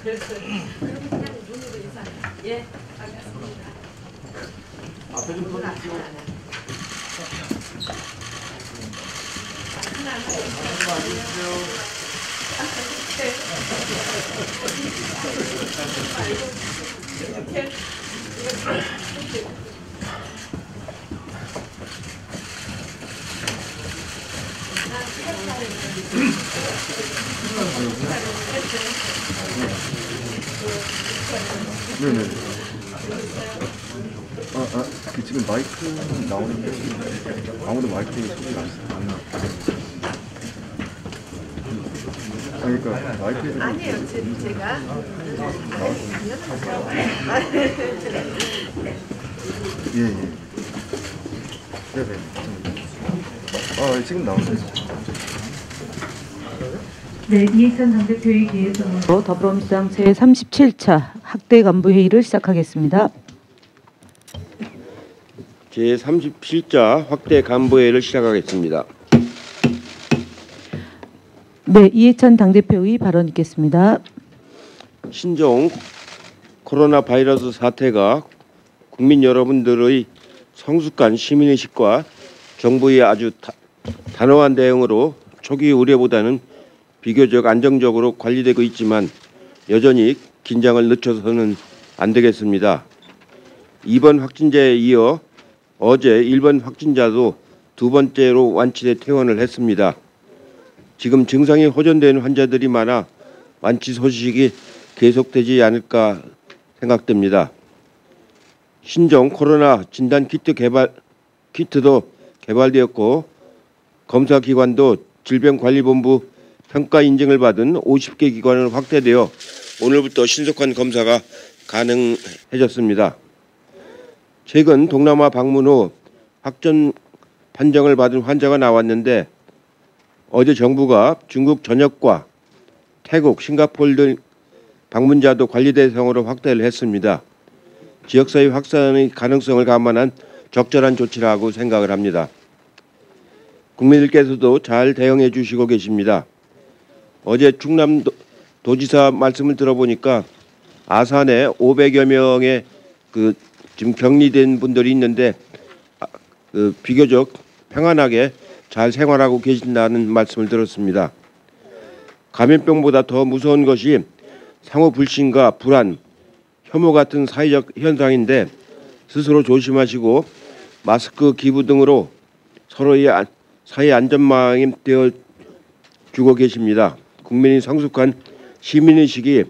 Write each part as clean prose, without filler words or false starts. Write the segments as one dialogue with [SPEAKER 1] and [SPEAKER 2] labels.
[SPEAKER 1] 예, 알겠습니다.
[SPEAKER 2] 앞에 좀 서주시고.
[SPEAKER 3] 네네. 지금 마이크 나오는데 아무도 마이크에 소리가 안 나. 그러니까 마이크에
[SPEAKER 1] 아니에요, 제가.
[SPEAKER 3] 예. 네네. 지금 나오네요.
[SPEAKER 4] 네, 이해찬 당대표에 대해서 더불어민주당 제37차 학대 간부 회의를 시작하겠습니다.
[SPEAKER 5] 제37차 확대 간부회의를 시작하겠습니다.
[SPEAKER 4] 네, 이해찬 당대표의 발언 있겠습니다.
[SPEAKER 5] 신종 코로나 바이러스 사태가 국민 여러분들의 성숙한 시민의식과 정부의 아주 단호한 대응으로 초기 우려보다는 비교적 안정적으로 관리되고 있지만 여전히 긴장을 늦춰서는 안 되겠습니다. 이번 확진자에 이어 어제 일본 확진자도 두 번째로 완치돼 퇴원을 했습니다. 지금 증상이 호전되는 환자들이 많아 완치 소식이 계속되지 않을까 생각됩니다. 신종 코로나 진단 키트도 개발되었고 검사 기관도 질병관리본부 평가 인증을 받은 50개 기관으로 확대되어 오늘부터 신속한 검사가 가능해졌습니다. 최근 동남아 방문 후 확진 판정을 받은 환자가 나왔는데 어제 정부가 중국 전역과 태국, 싱가포르 등 방문자도 관리 대상으로 확대를 했습니다. 지역사회 확산의 가능성을 감안한 적절한 조치라고 생각을 합니다. 국민들께서도 잘 대응해 주시고 계십니다. 어제 충남도지사 말씀을 들어보니까 아산에 500여 명의 지금 격리된 분들이 있는데 비교적 평안하게 잘 생활하고 계신다는 말씀을 들었습니다. 감염병보다 더 무서운 것이 상호 불신과 불안, 혐오 같은 사회적 현상인데 스스로 조심하시고 마스크 기부 등으로 서로의 사회 안전망이 되어 주고 계십니다. 국민의 성숙한 시민의식이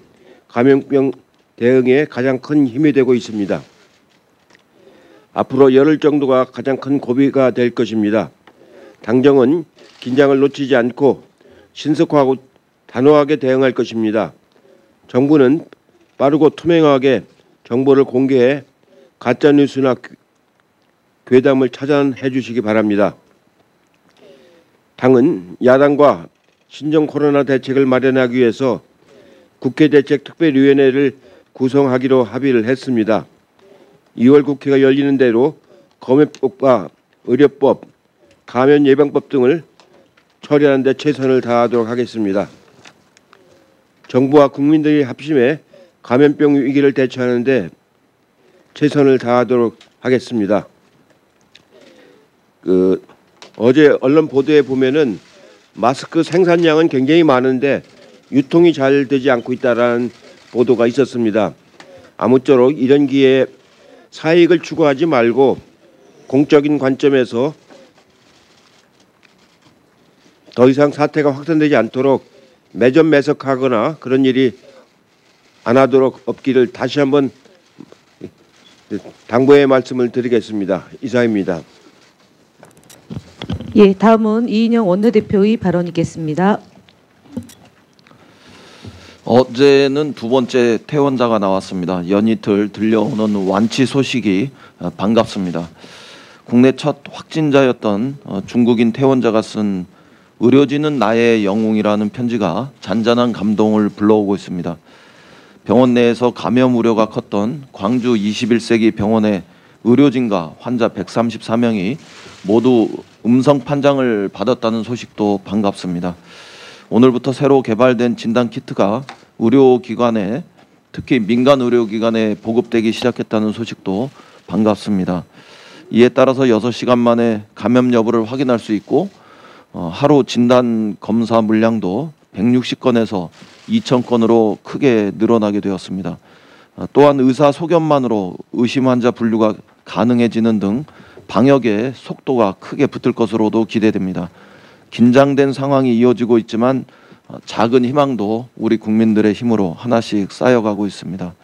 [SPEAKER 5] 감염병 대응에 가장 큰 힘이 되고 있습니다. 앞으로 열흘 정도가 가장 큰 고비가 될 것입니다. 당정은 긴장을 놓치지 않고 신속하고 단호하게 대응할 것입니다. 정부는 빠르고 투명하게 정보를 공개해 가짜뉴스나 괴담을 차단해 주시기 바랍니다. 당은 야당과 신종 코로나 대책을 마련하기 위해서 국회대책특별위원회를 구성하기로 합의를 했습니다. 2월 국회가 열리는 대로 검역법과 의료법, 감염예방법 등을 처리하는 데 최선을 다하도록 하겠습니다. 정부와 국민들이 합심해 감염병 위기를 대처하는 데 최선을 다하도록 하겠습니다. 어제 언론 보도에 보면은 마스크 생산량은 굉장히 많은데 유통이 잘 되지 않고 있다라는 보도가 있었습니다. 아무쪼록 이런 기회에 사익을 추구하지 말고 공적인 관점에서 더 이상 사태가 확산되지 않도록 매점 매석하거나 그런 일이 안 하도록 없기를 다시 한번 당부의 말씀을 드리겠습니다. 이상입니다.
[SPEAKER 4] 예, 다음은 이인영 원내대표의 발언 있겠습니다.
[SPEAKER 6] 어제는 두 번째 퇴원자가 나왔습니다. 연이틀 들려오는 완치 소식이 반갑습니다. 국내 첫 확진자였던 중국인 퇴원자가 쓴 의료진은 나의 영웅이라는 편지가 잔잔한 감동을 불러오고 있습니다. 병원 내에서 감염 우려가 컸던 광주 21세기 병원의 의료진과 환자 134명이 모두 음성 판정을 받았다는 소식도 반갑습니다. 오늘부터 새로 개발된 진단 키트가 의료기관에 특히 민간 의료기관에 보급되기 시작했다는 소식도 반갑습니다. 이에 따라서 6시간 만에 감염 여부를 확인할 수 있고 하루 진단 검사 물량도 160건에서 2,000건으로 크게 늘어나게 되었습니다. 또한 의사 소견만으로 의심 환자 분류가 가능해지는 등 방역의 속도가 크게 붙을 것으로도 기대됩니다. 긴장된 상황이 이어지고 있지만 작은 희망도 우리 국민들의 힘으로 하나씩 쌓여가고 있습니다.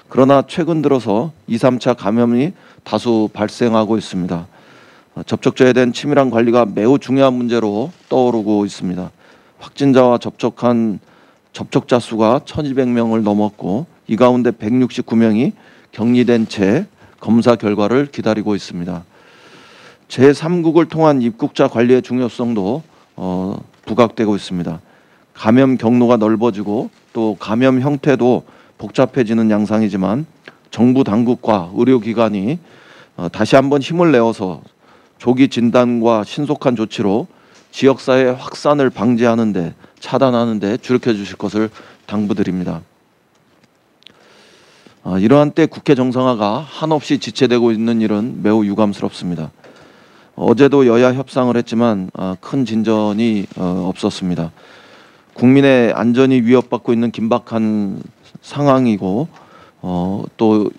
[SPEAKER 6] 그러나 최근 들어서 2, 3차 감염이 다수 발생하고 있습니다. 접촉자에 대한 치밀한 관리가 매우 중요한 문제로 떠오르고 있습니다. 확진자와 접촉한 접촉자 수가 1,200명을 넘었고 이 가운데 169명이 격리된 채 검사 결과를 기다리고 있습니다. 제3국을 통한 입국자 관리의 중요성도 부각되고 있습니다. 감염 경로가 넓어지고 또 감염 형태도 복잡해지는 양상이지만 정부 당국과 의료기관이 다시 한번 힘을 내어서 조기 진단과 신속한 조치로 지역사회 확산을 방지하는 데 차단하는 데 주력해 주실 것을 당부드립니다. 이러한 때 국회 정상화가 한없이 지체되고 있는 일은 매우 유감스럽습니다. 어제도 여야 협상을 했지만 큰 진전이 없었습니다. 국민의 안전이 위협받고 있는 긴박한 상황이고 또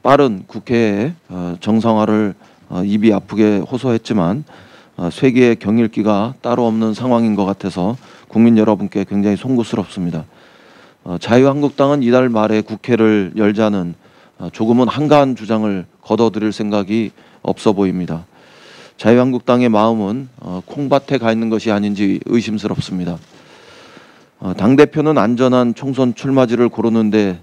[SPEAKER 6] 빠른 국회의 정상화를 입이 아프게 호소했지만 쇠기의 경일기가 따로 없는 상황인 것 같아서 국민 여러분께 굉장히 송구스럽습니다. 자유한국당은 이달 말에 국회를 열자는 조금은 한가한 주장을 거둬들일 생각이 없어 보입니다. 자유한국당의 마음은 콩밭에 가 있는 것이 아닌지 의심스럽습니다. 당대표는 안전한 총선 출마지를 고르는데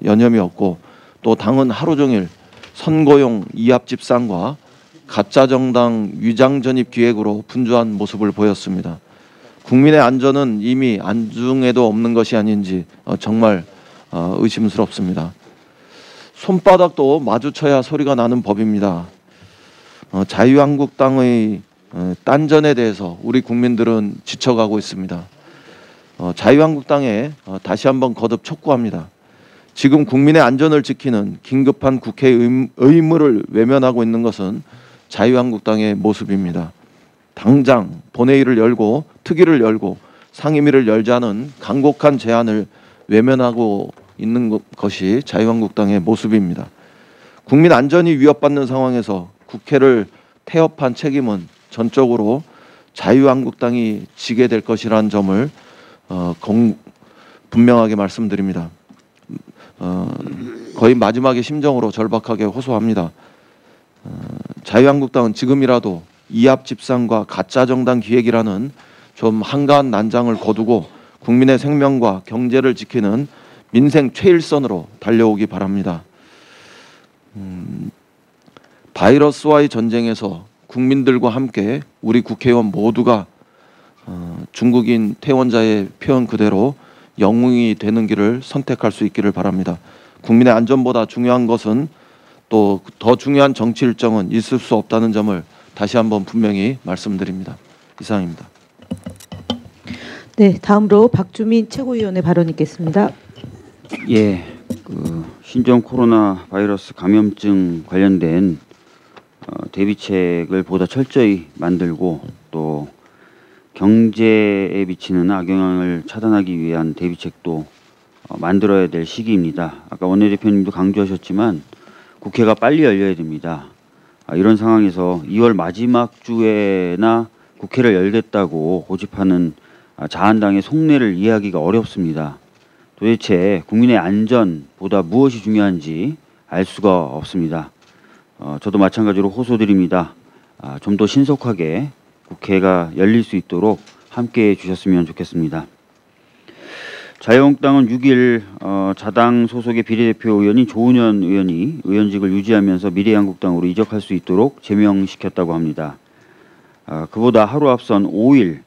[SPEAKER 6] 여념이 없고 또 당은 하루 종일 선거용 이합집산과 가짜 정당 위장 전입 기획으로 분주한 모습을 보였습니다. 국민의 안전은 이미 안중에도 없는 것이 아닌지 정말 의심스럽습니다. 손바닥도 마주쳐야 소리가 나는 법입니다. 자유한국당의 딴전에 대해서 우리 국민들은 지쳐가고 있습니다. 자유한국당에 다시 한번 거듭 촉구합니다. 지금 국민의 안전을 지키는 긴급한 국회의 의무를 외면하고 있는 것은 자유한국당의 모습입니다. 당장 본회의를 열고 특위를 열고 상임위를 열자는 간곡한 제안을 외면하고 있는 것이 자유한국당의 모습입니다. 국민 안전이 위협받는 상황에서 국회를 태업한 책임은 전적으로 자유한국당이 지게 될 것이라는 점을 분명하게 말씀드립니다. 거의 마지막의 심정으로 절박하게 호소합니다. 자유한국당은 지금이라도 이합집산과 가짜 정당 기획이라는 좀 한가한 난장을 거두고 국민의 생명과 경제를 지키는 민생 최일선으로 달려오기 바랍니다. 바이러스와의 전쟁에서 국민들과 함께 우리 국회의원 모두가 중국인 퇴원자의 표현 그대로 영웅이 되는 길을 선택할 수 있기를 바랍니다. 국민의 안전보다 중요한 것은 또 더 중요한 정치 일정은 있을 수 없다는 점을 다시 한번 분명히 말씀드립니다. 이상입니다.
[SPEAKER 4] 네, 다음으로 박주민 최고위원의 발언 있겠습니다.
[SPEAKER 7] 예, 신종 코로나 바이러스 감염증 관련된 대비책을 보다 철저히 만들고 또 경제에 미치는 악영향을 차단하기 위한 대비책도 만들어야 될 시기입니다. 아까 원내대표님도 강조하셨지만 국회가 빨리 열려야 됩니다. 이런 상황에서 2월 마지막 주에나 국회를 열겠다고 고집하는 자한당의 속내를 이해하기가 어렵습니다. 도대체 국민의 안전보다 무엇이 중요한지 알 수가 없습니다. 저도 마찬가지로 호소드립니다. 좀 더 신속하게 국회가 열릴 수 있도록 함께해 주셨으면 좋겠습니다. 자유한국당은 6일 자당 소속의 비례대표 의원인 조은현 의원이 의원직을 유지하면서 미래한국당으로 이적할 수 있도록 제명시켰다고 합니다. 그보다 하루 앞선 5일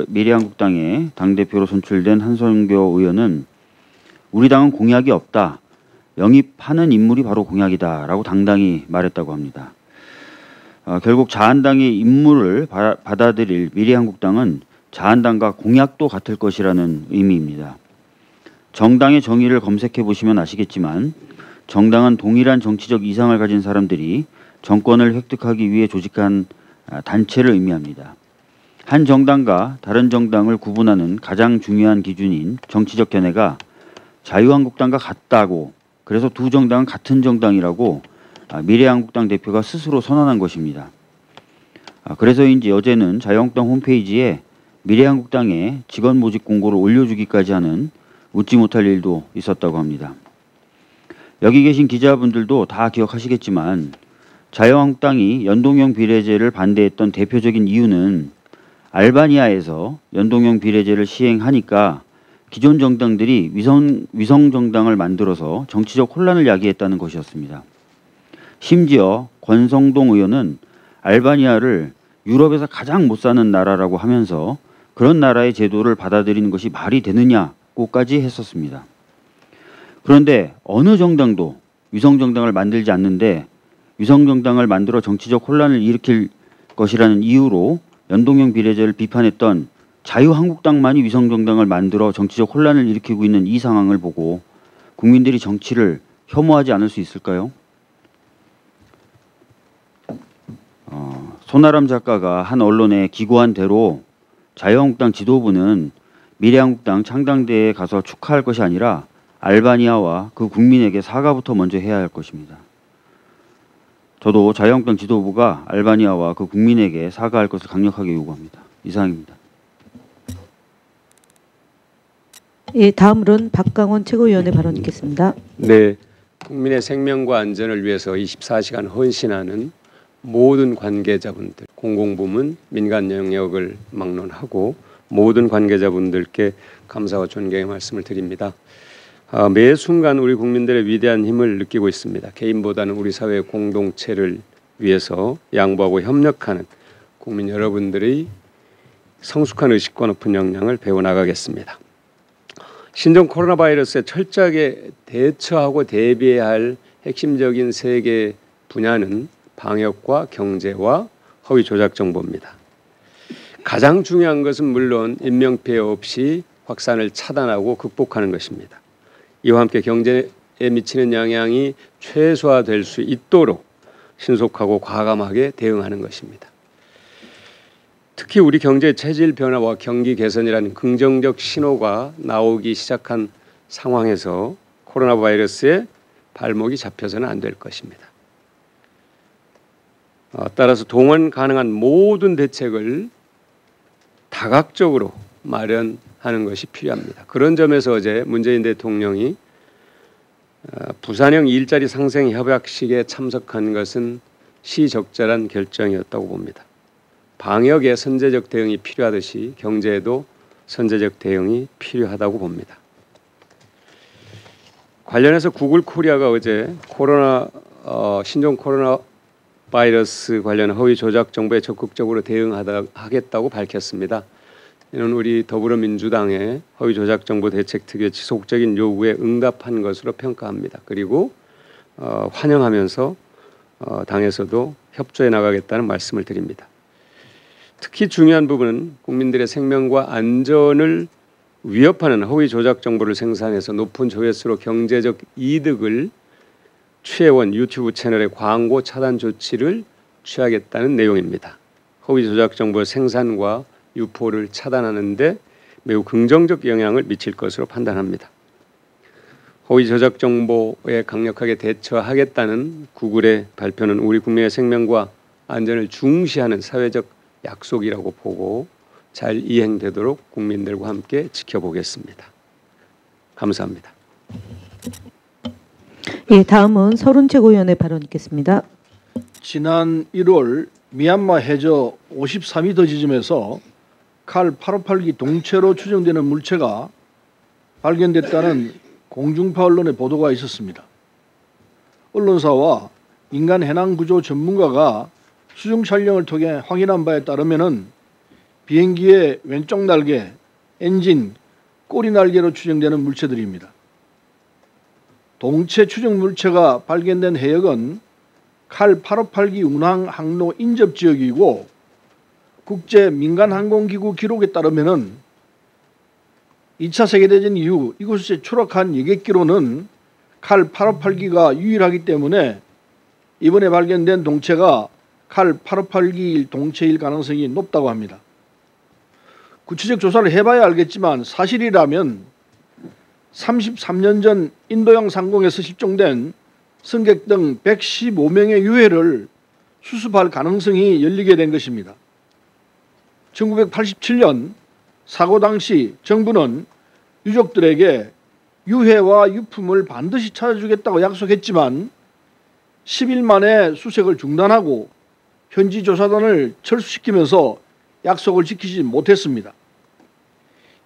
[SPEAKER 7] 미래한국당의 당대표로 선출된 한선교 의원은 우리 당은 공약이 없다. 영입하는 인물이 바로 공약이다 라고 당당히 말했다고 합니다. 결국 자한당의 임무를 받아들일 미래한국당은 자한당과 공약도 같을 것이라는 의미입니다. 정당의 정의를 검색해 보시면 아시겠지만 정당은 동일한 정치적 이상을 가진 사람들이 정권을 획득하기 위해 조직한 단체를 의미합니다. 한 정당과 다른 정당을 구분하는 가장 중요한 기준인 정치적 견해가 자유한국당과 같다고, 그래서 두 정당은 같은 정당이라고 미래한국당 대표가 스스로 선언한 것입니다. 그래서인지 어제는 자유한국당 홈페이지에 미래한국당의 직원 모집 공고를 올려주기까지 하는 웃지 못할 일도 있었다고 합니다. 여기 계신 기자분들도 다 기억하시겠지만 자유한국당이 연동형 비례제를 반대했던 대표적인 이유는 알바니아에서 연동형 비례제를 시행하니까 기존 정당들이 위성 정당을 만들어서 정치적 혼란을 야기했다는 것이었습니다. 심지어 권성동 의원은 알바니아를 유럽에서 가장 못 사는 나라라고 하면서 그런 나라의 제도를 받아들이는 것이 말이 되느냐고까지 했었습니다. 그런데 어느 정당도 위성정당을 만들지 않는데 위성정당을 만들어 정치적 혼란을 일으킬 것이라는 이유로 연동형 비례제를 비판했던 자유한국당만이 위성정당을 만들어 정치적 혼란을 일으키고 있는 이 상황을 보고 국민들이 정치를 혐오하지 않을 수 있을까요? 손아람 작가가 한 언론에 기고한 대로 자유한국당 지도부는 미래한국당 창당대회에 가서 축하할 것이 아니라 알바니아와 그 국민에게 사과부터 먼저 해야 할 것입니다. 저도 자유한국당 지도부가 알바니아와 그 국민에게 사과할 것을 강력하게 요구합니다. 이상입니다.
[SPEAKER 4] 예, 다음으로는 박강원 최고위원의 발언 있겠습니다.
[SPEAKER 8] 네, 국민의 생명과 안전을 위해서 24시간 헌신하는 모든 관계자분들, 공공부문, 민간 영역을 막론하고 모든 관계자분들께 감사와 존경의 말씀을 드립니다. 매 순간 우리 국민들의 위대한 힘을 느끼고 있습니다. 개인보다는 우리 사회 공동체를 위해서 양보하고 협력하는 국민 여러분들의 성숙한 의식과 높은 역량을 배워나가겠습니다. 신종 코로나 바이러스에 철저하게 대처하고 대비해야 할 핵심적인 세 개 분야는 방역과 경제와 허위 조작 정보입니다. 가장 중요한 것은 물론 인명피해 없이 확산을 차단하고 극복하는 것입니다. 이와 함께 경제에 미치는 영향이 최소화될 수 있도록 신속하고 과감하게 대응하는 것입니다. 특히 우리 경제의 체질 변화와 경기 개선이라는 긍정적 신호가 나오기 시작한 상황에서 코로나 바이러스에 발목이 잡혀서는 안 될 것입니다. 따라서 동원 가능한 모든 대책을 다각적으로 마련하는 것이 필요합니다. 그런 점에서 어제 문재인 대통령이 부산형 일자리 상생 협약식에 참석한 것은 시적절한 결정이었다고 봅니다. 방역에 선제적 대응이 필요하듯이 경제에도 선제적 대응이 필요하다고 봅니다. 관련해서 구글 코리아가 어제 신종 코로나 바이러스 관련 허위 조작 정보에 적극적으로 대응하겠다고 밝혔습니다. 이는 우리 더불어민주당의 허위 조작 정보 대책 특유의 지속적인 요구에 응답한 것으로 평가합니다. 그리고 환영하면서 당에서도 협조해 나가겠다는 말씀을 드립니다. 특히 중요한 부분은 국민들의 생명과 안전을 위협하는 허위 조작 정보를 생산해서 높은 조회수로 경제적 이득을 취해온 유튜브 채널의 광고 차단 조치를 취하겠다는 내용입니다. 허위 조작 정보 생산과 유포를 차단하는 데 매우 긍정적 영향을 미칠 것으로 판단합니다. 허위 조작 정보에 강력하게 대처하겠다는 구글의 발표는 우리 국민의 생명과 안전을 중시하는 사회적 약속이라고 보고 잘 이행되도록 국민들과 함께 지켜보겠습니다. 감사합니다.
[SPEAKER 4] 예, 다음은 서른 최고위원의 발언 있겠습니다.
[SPEAKER 9] 지난 1월 미얀마 해저 53m 지점에서 칼 858기 동체로 추정되는 물체가 발견됐다는 공중파 언론의 보도가 있었습니다. 언론사와 인간 해양 구조 전문가가 수중 촬영을 통해 확인한 바에 따르면은 비행기의 왼쪽 날개, 엔진, 꼬리 날개로 추정되는 물체들입니다. 동체 추정 물체가 발견된 해역은 칼 858기 운항 항로 인접 지역이고 국제 민간 항공기구 기록에 따르면은 2차 세계대전 이후 이곳에 추락한 여객기로는 칼 858기가 유일하기 때문에 이번에 발견된 동체가 칼 858기 동체일 가능성이 높다고 합니다. 구체적 조사를 해봐야 알겠지만 사실이라면 33년 전 인도양 상공에서 실종된 승객 등 115명의 유해를 수습할 가능성이 열리게 된 것입니다. 1987년 사고 당시 정부는 유족들에게 유해와 유품을 반드시 찾아주겠다고 약속했지만 10일 만에 수색을 중단하고 현지 조사단을 철수시키면서 약속을 지키지 못했습니다.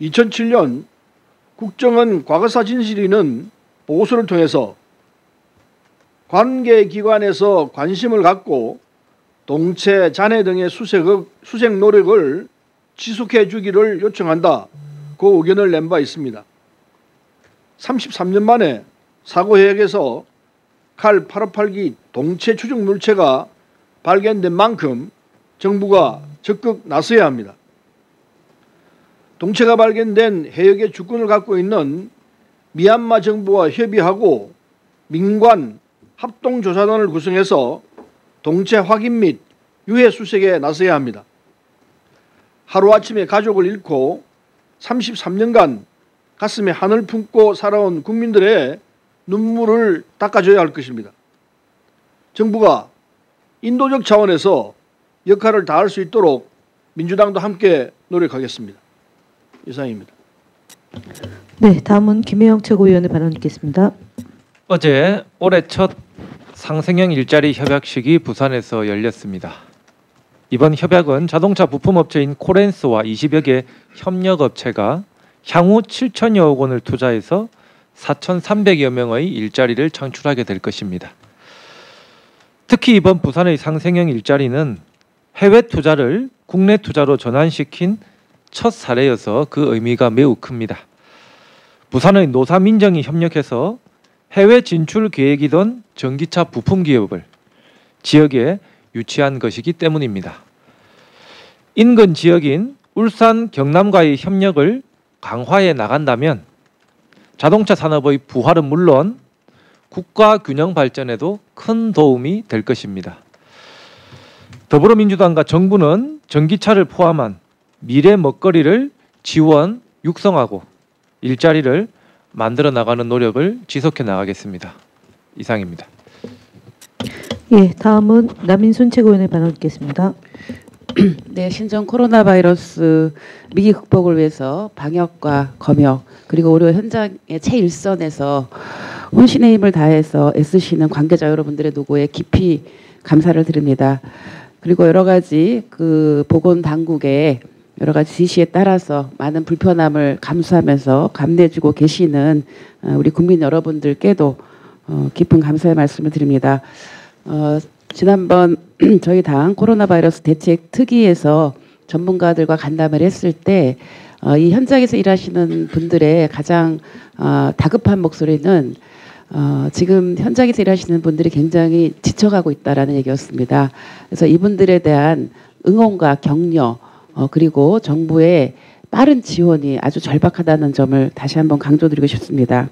[SPEAKER 9] 2007년 국정원 과거사 진실위는 보고서를 통해서 관계기관에서 관심을 갖고 동체, 잔해 등의 수색 노력을 지속해 주기를 요청한다. 그 의견을 낸 바 있습니다. 33년 만에 사고 해역에서 칼 858기 동체 추적 물체가 발견된 만큼 정부가 적극 나서야 합니다. 동체가 발견된 해역의 주권을 갖고 있는 미얀마 정부와 협의하고 민관 합동조사단을 구성해서 동체 확인 및 유해 수색에 나서야 합니다. 하루아침에 가족을 잃고 33년간 가슴에 한을 품고 살아온 국민들의 눈물을 닦아줘야 할 것입니다. 정부가 인도적 차원에서 역할을 다할 수 있도록 민주당도 함께 노력하겠습니다. 이상입니다.
[SPEAKER 4] 네, 다음은 김혜영 최고위원의 발언 듣겠습니다.
[SPEAKER 10] 어제 올해 첫 상생형 일자리 협약식이 부산에서 열렸습니다. 이번 협약은 자동차 부품업체인 코렌스와 20여 개 협력업체가 향후 7천여억 원을 투자해서 4,300여 명의 일자리를 창출하게 될 것입니다. 특히 이번 부산의 상생형 일자리는 해외 투자를 국내 투자로 전환시킨 첫 사례여서 그 의미가 매우 큽니다. 부산의 노사민정이 협력해서 해외 진출 계획이던 전기차 부품 기업을 지역에 유치한 것이기 때문입니다. 인근 지역인 울산, 경남과의 협력을 강화해 나간다면 자동차 산업의 부활은 물론 국가 균형 발전에도 큰 도움이 될 것입니다. 더불어민주당과 정부는 전기차를 포함한 미래 먹거리를 지원, 육성하고 일자리를 만들어 나가는 노력을 지속해 나가겠습니다. 이상입니다.
[SPEAKER 4] 예, 다음은 남인순 최고위원의 발언 듣겠습니다.
[SPEAKER 11] 네, 신종 코로나 바이러스 위기 극복을 위해서 방역과 검역 그리고 의료 현장의 최일선에서 혼신의 힘을 다해서 애쓰시는 관계자 여러분들의 노고에 깊이 감사를 드립니다. 그리고 여러 가지 그 보건 당국의 여러 가지 지시에 따라서 많은 불편함을 감수하면서 감내주고 계시는 우리 국민 여러분들께도 깊은 감사의 말씀을 드립니다. 지난번 저희 당 코로나 바이러스 대책 특위에서 전문가들과 간담회를 했을 때 이 현장에서 일하시는 분들의 가장 다급한 목소리는 지금 현장에서 일하시는 분들이 굉장히 지쳐가고 있다라는 얘기였습니다. 그래서 이분들에 대한 응원과 격려 그리고 정부의 빠른 지원이 아주 절박하다는 점을 다시 한번 강조드리고 싶습니다.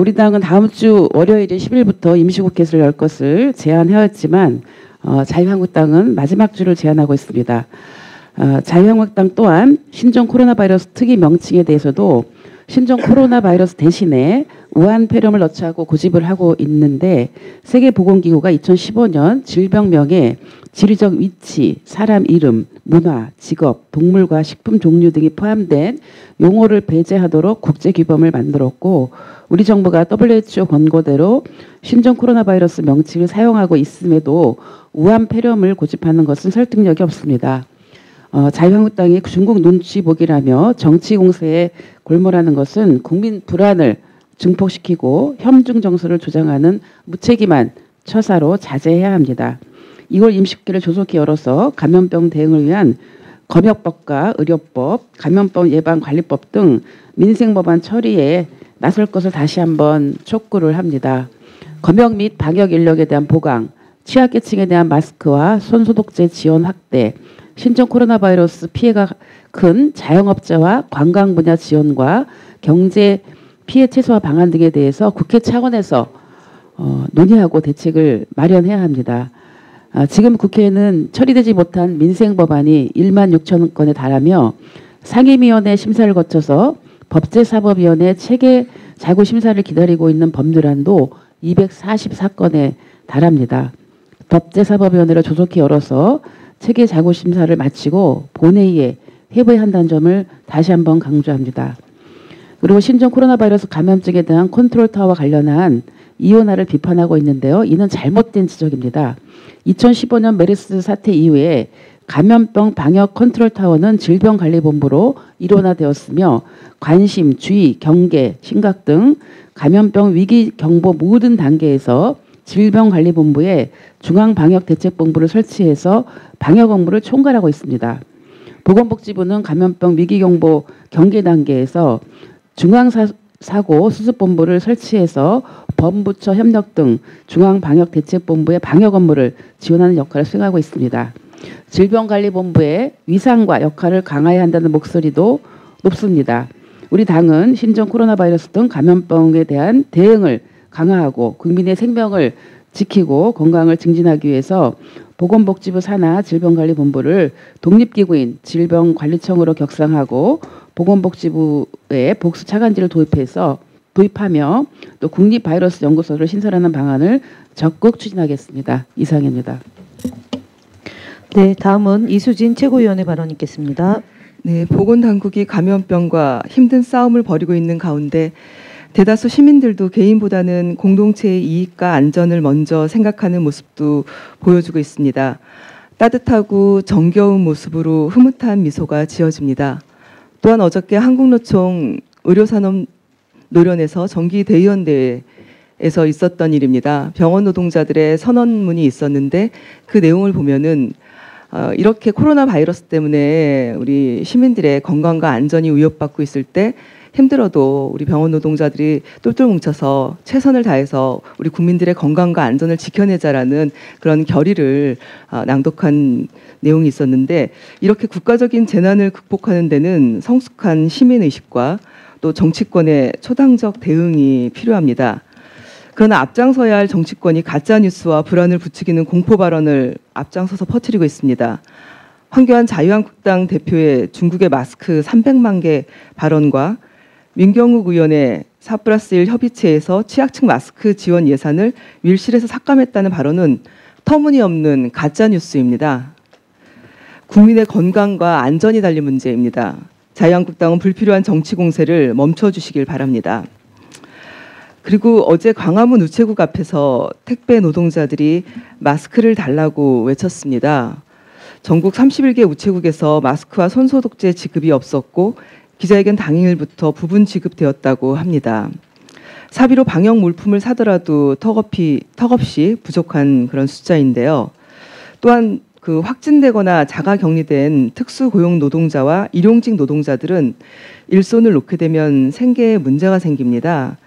[SPEAKER 11] 우리 당은 다음 주 월요일인 10일부터 임시국회를 열 것을 제안하였지만 자유한국당은 마지막 주를 제안하고 있습니다. 자유한국당 또한 신종 코로나 바이러스 특이 명칭에 대해서도 신종 코로나 바이러스 대신에 우한 폐렴을 넣자고 고집을 하고 있는데 세계보건기구가 2015년 질병명에 지리적 위치, 사람 이름, 문화, 직업, 동물과 식품 종류 등이 포함된 용어를 배제하도록 국제규범을 만들었고 우리 정부가 WHO 권고대로 신종 코로나 바이러스 명칭을 사용하고 있음에도 우한 폐렴을 고집하는 것은 설득력이 없습니다. 자유한국당이 중국 눈치 보기라며 정치 공세에 골몰하는 것은 국민 불안을 증폭시키고 협중 정서를 조장하는 무책임한 처사로 자제해야 합니다. 2월 임시국회를 조속히 열어서 감염병 대응을 위한 검역법과 의료법, 감염병 예방관리법 등 민생법안 처리에 나설 것을 다시 한번 촉구를 합니다. 검역 및 방역 인력에 대한 보강, 취약계층에 대한 마스크와 손소독제 지원 확대, 신종 코로나 바이러스 피해가 큰 자영업자와 관광 분야 지원과 경제 피해 최소화 방안 등에 대해서 국회 차원에서 논의하고 대책을 마련해야 합니다. 지금 국회에는 처리되지 못한 민생 법안이 1만 6천 건에 달하며 상임위원회 심사를 거쳐서 법제사법위원회 체계 자구 심사를 기다리고 있는 법률안도 244건에 달합니다. 법제사법위원회를 조속히 열어서 체계 자구 심사를 마치고 본회의에 회부해야 한다는 점을 다시 한번 강조합니다. 그리고 신종 코로나 바이러스 감염증에 대한 컨트롤타워와 관련한 이원화를 비판하고 있는데요. 이는 잘못된 지적입니다. 2015년 메르스 사태 이후에 감염병 방역 컨트롤타워는 질병관리본부로 일원화되었으며 관심, 주의, 경계, 심각 등 감염병 위기 경보 모든 단계에서 질병관리본부에 중앙방역대책본부를 설치해서 방역 업무를 총괄하고 있습니다. 보건복지부는 감염병 위기경보 경계 단계에서 중앙사고 수습본부를 설치해서 범부처 협력 등 중앙방역대책본부의 방역 업무를 지원하는 역할을 수행하고 있습니다. 질병관리본부의 위상과 역할을 강화해야 한다는 목소리도 높습니다. 우리 당은 신종 코로나 바이러스 등 감염병에 대한 대응을 강화하고 국민의 생명을 지키고 건강을 증진하기 위해서 보건복지부 산하 질병관리본부를 독립기구인 질병관리청으로 격상하고 보건복지부에 복수 차관지를 도입하며 또 국립바이러스 연구소를 신설하는 방안을 적극 추진하겠습니다. 이상입니다.
[SPEAKER 4] 네, 다음은 이수진 최고위원의 발언 있겠습니다.
[SPEAKER 12] 네, 보건당국이 감염병과 힘든 싸움을 벌이고 있는 가운데 대다수 시민들도 개인보다는 공동체의 이익과 안전을 먼저 생각하는 모습도 보여주고 있습니다. 따뜻하고 정겨운 모습으로 흐뭇한 미소가 지어집니다. 또한 어저께 한국노총 의료산업 노련에서 정기대의원대회에서 있었던 일입니다. 병원 노동자들의 선언문이 있었는데 그 내용을 보면은 이렇게 코로나 바이러스 때문에 우리 시민들의 건강과 안전이 위협받고 있을 때 힘들어도 우리 병원 노동자들이 똘똘 뭉쳐서 최선을 다해서 우리 국민들의 건강과 안전을 지켜내자라는 그런 결의를 낭독한 내용이 있었는데, 이렇게 국가적인 재난을 극복하는 데는 성숙한 시민의식과 또 정치권의 초당적 대응이 필요합니다. 그러나 앞장서야 할 정치권이 가짜뉴스와 불안을 부추기는 공포 발언을 앞장서서 퍼뜨리고 있습니다. 황교안 자유한국당 대표의 중국의 마스크 300만 개 발언과 민경욱 의원의 4+1 협의체에서 취약층 마스크 지원 예산을 밀실에서 삭감했다는 발언은 터무니없는 가짜뉴스입니다. 국민의 건강과 안전이 달린 문제입니다. 자유한국당은 불필요한 정치 공세를 멈춰주시길 바랍니다. 그리고 어제 광화문 우체국 앞에서 택배 노동자들이 마스크를 달라고 외쳤습니다. 전국 31개 우체국에서 마스크와 손소독제 지급이 없었고 기자회견 당일부터 부분 지급되었다고 합니다. 사비로 방역 물품을 사더라도 턱없이 부족한 그런 숫자인데요. 또한 그 확진되거나 자가격리된 특수고용 노동자와 일용직 노동자들은 일손을 놓게 되면 생계에 문제가 생깁니다.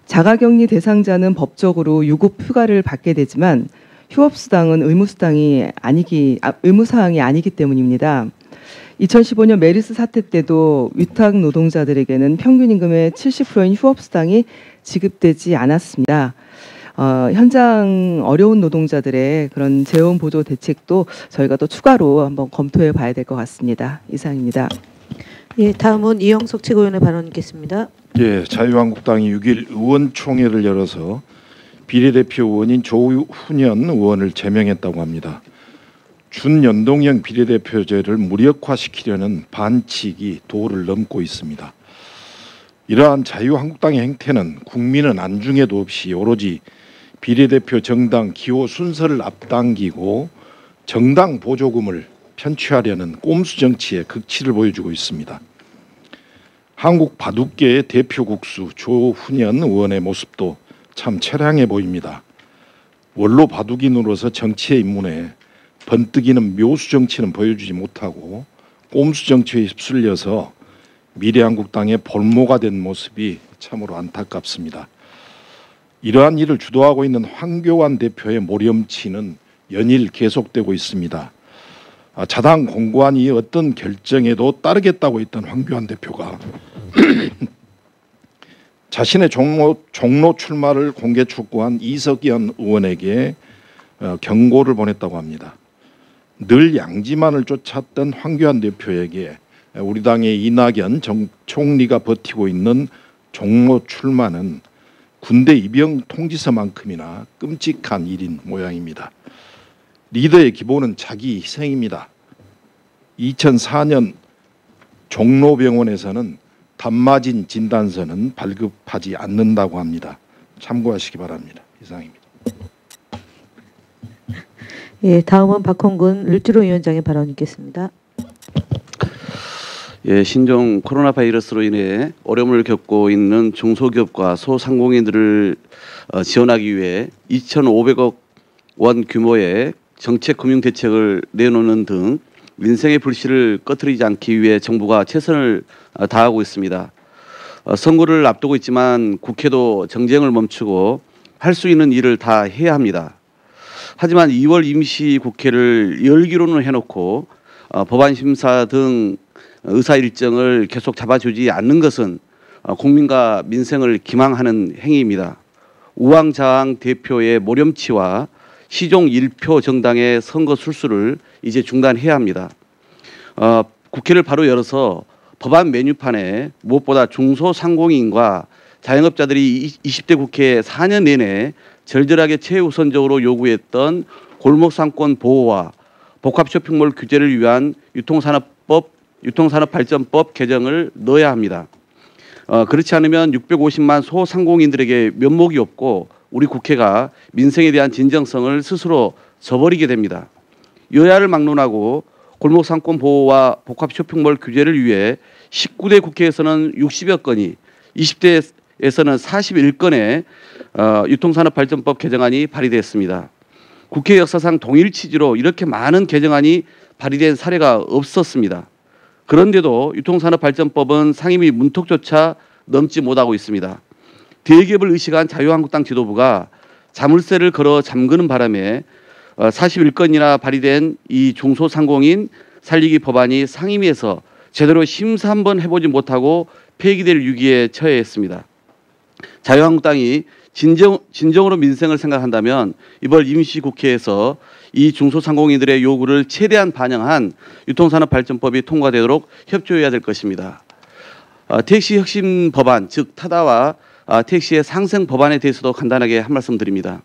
[SPEAKER 12] 자가격리 대상자는 법적으로 유급 휴가를 받게 되지만 휴업수당은 의무사항이 아니기 때문입니다. 2015년 메르스 사태 때도 위탁 노동자들에게는 평균 임금의 70%인 휴업수당이 지급되지 않았습니다. 현장 어려운 노동자들의 그런 재원 보조 대책도 저희가 또 추가로 한번 검토해 봐야 될 것 같습니다. 이상입니다.
[SPEAKER 4] 예, 다음은 이영석 최고위원의 발언 있겠습니다.
[SPEAKER 13] 예, 자유한국당이 6일 의원총회를 열어서 비례대표 의원인 조훈현 의원을 제명했다고 합니다. 준연동형 비례대표제를 무력화시키려는 반칙이 도를 넘고 있습니다. 이러한 자유한국당의 행태는 국민은 안중에도 없이 오로지 비례대표 정당 기호 순서를 앞당기고 정당 보조금을 편취하려는 꼼수 정치의 극치를 보여주고 있습니다. 한국 바둑계의 대표 국수 조훈현 의원의 모습도 참 처량해 보입니다. 원로 바둑인으로서 정치에 입문해 번뜩이는 묘수 정치는 보여주지 못하고 꼼수 정치에 휩쓸려서 미래한국당의 볼모가 된 모습이 참으로 안타깝습니다. 이러한 일을 주도하고 있는 황교안 대표의 모렴치는 연일 계속되고 있습니다. 자당 공관이 어떤 결정에도 따르겠다고 했던 황교안 대표가 자신의 종로 출마를 공개 촉구한 이석연 의원에게 경고를 보냈다고 합니다. 늘 양지만을 쫓았던 황교안 대표에게 우리 당의 이낙연 총리가 버티고 있는 종로 출마는 군대 입영 통지서만큼이나 끔찍한 일인 모양입니다. 리더의 기본은 자기 희생입니다. 2004년 종로병원에서는 단마진 진단서는 발급하지 않는다고 합니다. 참고하시기 바랍니다. 이상입니다.
[SPEAKER 4] 예, 다음은 박홍근 을지로 위원장의 발언 있겠습니다.
[SPEAKER 14] 예, 신종 코로나 바이러스로 인해 어려움을 겪고 있는 중소기업과 소상공인들을 지원하기 위해 2,500억 원 규모의 정책 금융 대책을 내놓는 등 민생의 불씨를 꺼트리지 않기 위해 정부가 최선을 다하고 있습니다. 선거를 앞두고 있지만 국회도 정쟁을 멈추고 할 수 있는 일을 다 해야 합니다. 하지만 2월 임시국회를 열기로는 해놓고 법안 심사 등 의사 일정을 계속 잡아주지 않는 것은 국민과 민생을 기망하는 행위입니다. 우왕좌왕 대표의 모렴치와 시종 1표 정당의 선거 술수를 이제 중단해야 합니다. 국회를 바로 열어서 법안 메뉴판에 무엇보다 중소상공인과 자영업자들이 20대 국회 4년 내내 절절하게 최우선적으로 요구했던 골목상권 보호와 복합 쇼핑몰 규제를 위한 유통산업발전법 개정을 넣어야 합니다. 그렇지 않으면 650만 소상공인들에게 면목이 없고 우리 국회가 민생에 대한 진정성을 스스로 저버리게 됩니다. 여야를 막론하고 골목상권 보호와 복합 쇼핑몰 규제를 위해 19대 국회에서는 60여 건이, 20대에서는 41건의 유통산업발전법 개정안이 발의됐습니다. 국회 역사상 동일 취지로 이렇게 많은 개정안이 발의된 사례가 없었습니다. 그런데도 유통산업발전법은 상임위 문턱조차 넘지 못하고 있습니다. 대기업을 의식한 자유한국당 지도부가 자물쇠를 걸어 잠그는 바람에 41건이나 발의된 이 중소상공인 살리기 법안이 상임위에서 제대로 심사 한번 해보지 못하고 폐기될 위기에 처해있습니다. 자유한국당이 진정으로 민생을 생각한다면 이번 임시국회에서 이 중소상공인들의 요구를 최대한 반영한 유통산업발전법이 통과되도록 협조해야 될 것입니다. 택시 혁신 법안, 즉 타다와 택시의 상생 법안에 대해서도 간단하게 한 말씀 드립니다.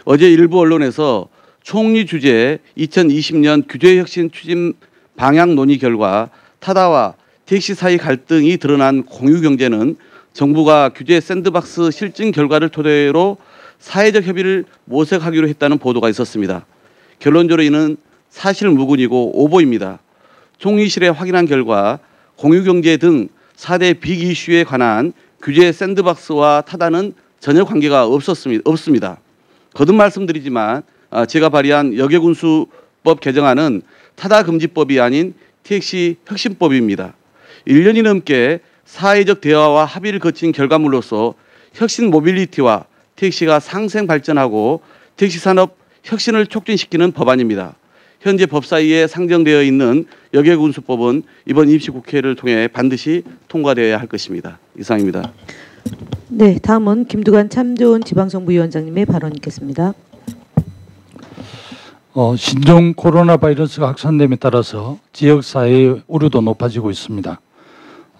[SPEAKER 14] 어제 일부 언론에서 총리 주재 2020년 규제혁신 추진 방향 논의 결과 타다와 택시 사이 갈등이 드러난 공유경제는 정부가 규제 샌드박스 실증 결과를 토대로 사회적 협의를 모색하기로 했다는 보도가 있었습니다. 결론적으로 이는 사실 무근이고 오보입니다. 총리실에 확인한 결과 공유경제 등 4대 빅 이슈에 관한 규제 샌드박스와 타다는 전혀 관계가 없습니다. 거듭 말씀드리지만 제가 발의한 역외군수법 개정안은 타다 금지법이 아닌 택시 혁신법입니다. 1년이 넘게 사회적 대화와 합의를 거친 결과물로서 혁신 모빌리티와 택시가 상생 발전하고 택시 산업 혁신을 촉진시키는 법안입니다. 현재 법사위에 상정되어 있는 역외군수법은 이번 임시국회를 통해 반드시 통과되어야 할 것입니다. 이상입니다.
[SPEAKER 4] 네, 다음은 김두관 참좋은 지방정부위원장님의 발언 있겠습니다.
[SPEAKER 15] 신종 코로나 바이러스가 확산됨에 따라서 지역사회의 우려도 높아지고 있습니다.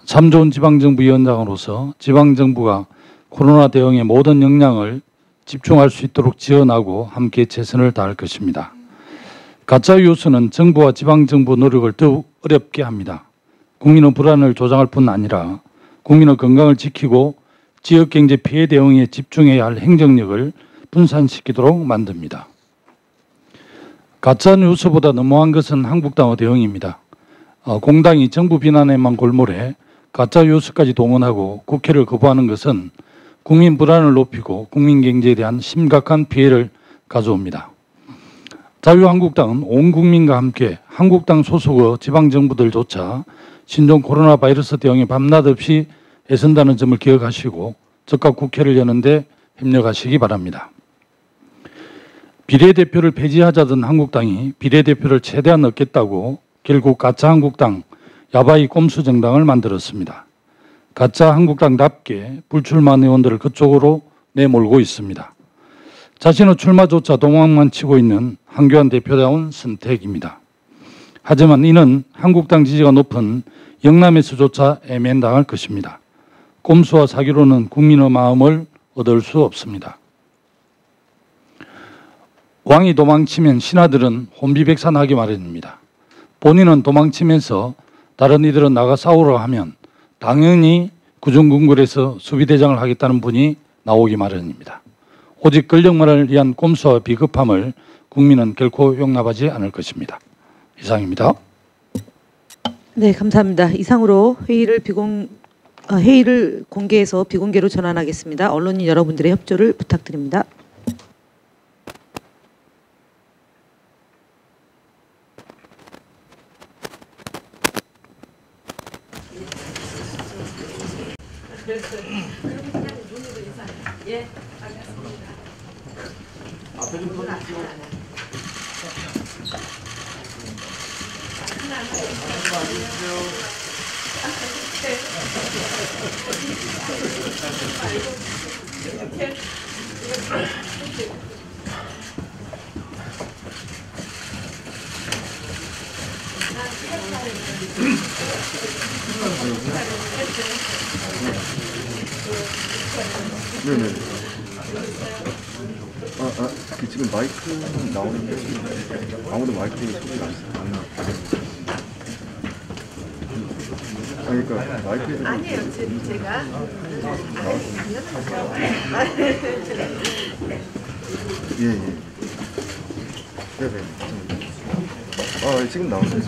[SPEAKER 15] 참 좋은 지방정부위원장으로서 지방정부가 코로나 대응에 모든 역량을 집중할 수 있도록 지원하고 함께 최선을 다할 것입니다. 가짜 뉴스는 정부와 지방정부 노력을 더욱 어렵게 합니다. 국민의 불안을 조장할 뿐 아니라 국민의 건강을 지키고 지역경제 피해 대응에 집중해야 할 행정력을 분산시키도록 만듭니다. 가짜 뉴스보다 너무한 것은 한국당의 대응입니다. 공당이 정부 비난에만 골몰해 가짜 뉴스까지 동원하고 국회를 거부하는 것은 국민 불안을 높이고 국민 경제에 대한 심각한 피해를 가져옵니다. 자유한국당은 온 국민과 함께 한국당 소속의 지방정부들조차 신종 코로나 바이러스 대응에 밤낮 없이 애쓴다는 점을 기억하시고 즉각 국회를 여는데 협력하시기 바랍니다. 비례대표를 폐지하자던 한국당이 비례대표를 최대한 넣겠다고 결국 가짜 한국당, 야바이 꼼수 정당을 만들었습니다. 가짜 한국당답게 불출마 의원들을 그쪽으로 내몰고 있습니다. 자신의 출마조차 도망만 치고 있는 한교안 대표다운 선택입니다. 하지만 이는 한국당 지지가 높은 영남에서조차 애면당할 것입니다. 꼼수와 사기로는 국민의 마음을 얻을 수 없습니다. 왕이 도망치면 신하들은 혼비백산하기 마련입니다. 본인은 도망치면서 다른 이들은 나가 싸우러 하면 당연히 구중궁궐에서 수비대장을 하겠다는 분이 나오기 마련입니다. 오직 권력만을 위한 꼼수와 비겁함을 국민은 결코 용납하지 않을 것입니다. 이상입니다.
[SPEAKER 4] 네, 감사합니다. 이상으로 회의를 공개해서 비공개로 전환하겠습니다. 언론인 여러분들의 협조를 부탁드립니다.
[SPEAKER 1] 예, 알겠습니다.
[SPEAKER 2] 앞에 좀 보내주시고.
[SPEAKER 3] 네네. 지금 마이크 나오는데 아무도 마이크에 소리가 안 나. 그러니까 마이크에서
[SPEAKER 1] 아니에요, 제가.
[SPEAKER 3] 예. 네네. 지금 나오네요.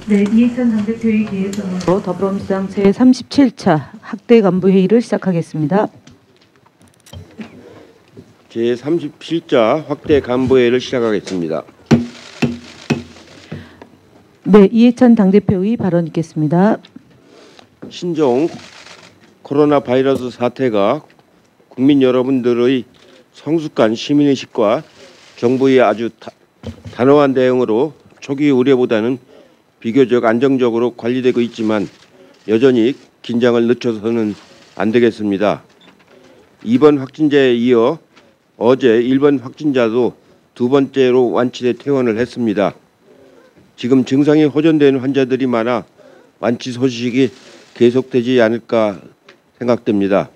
[SPEAKER 4] 네, 이해찬 당대표의 기회에서 더불어민주당 제37차 학대 간부 회의를 시작하겠습니다.
[SPEAKER 5] 제37차 확대 간부회의를 시작하겠습니다.
[SPEAKER 4] 네, 이해찬 당대표의 발언 있겠습니다.
[SPEAKER 5] 신종 코로나 바이러스 사태가 국민 여러분들의 성숙한 시민의식과 정부의 아주 단호한 대응으로 초기 우려보다는 비교적 안정적으로 관리되고 있지만 여전히 긴장을 늦춰서는 안 되겠습니다. 이번 확진자에 이어 어제 일본 확진자도 두 번째로 완치돼 퇴원을 했습니다. 지금 증상이 호전된 환자들이 많아 완치 소식이 계속되지 않을까 생각됩니다.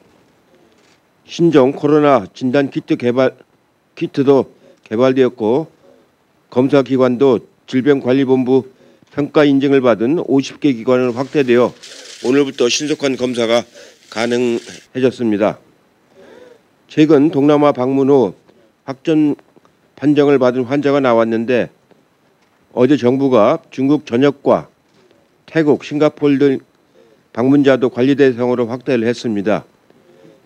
[SPEAKER 5] 신종 코로나 진단 키트도 개발되었고 검사 기관도 질병관리본부 평가 인증을 받은 50개 기관으로 확대되어 오늘부터 신속한 검사가 가능해졌습니다. 최근 동남아 방문 후 확진 판정을 받은 환자가 나왔는데 어제 정부가 중국 전역과 태국, 싱가포르 등 방문자도 관리 대상으로 확대를 했습니다.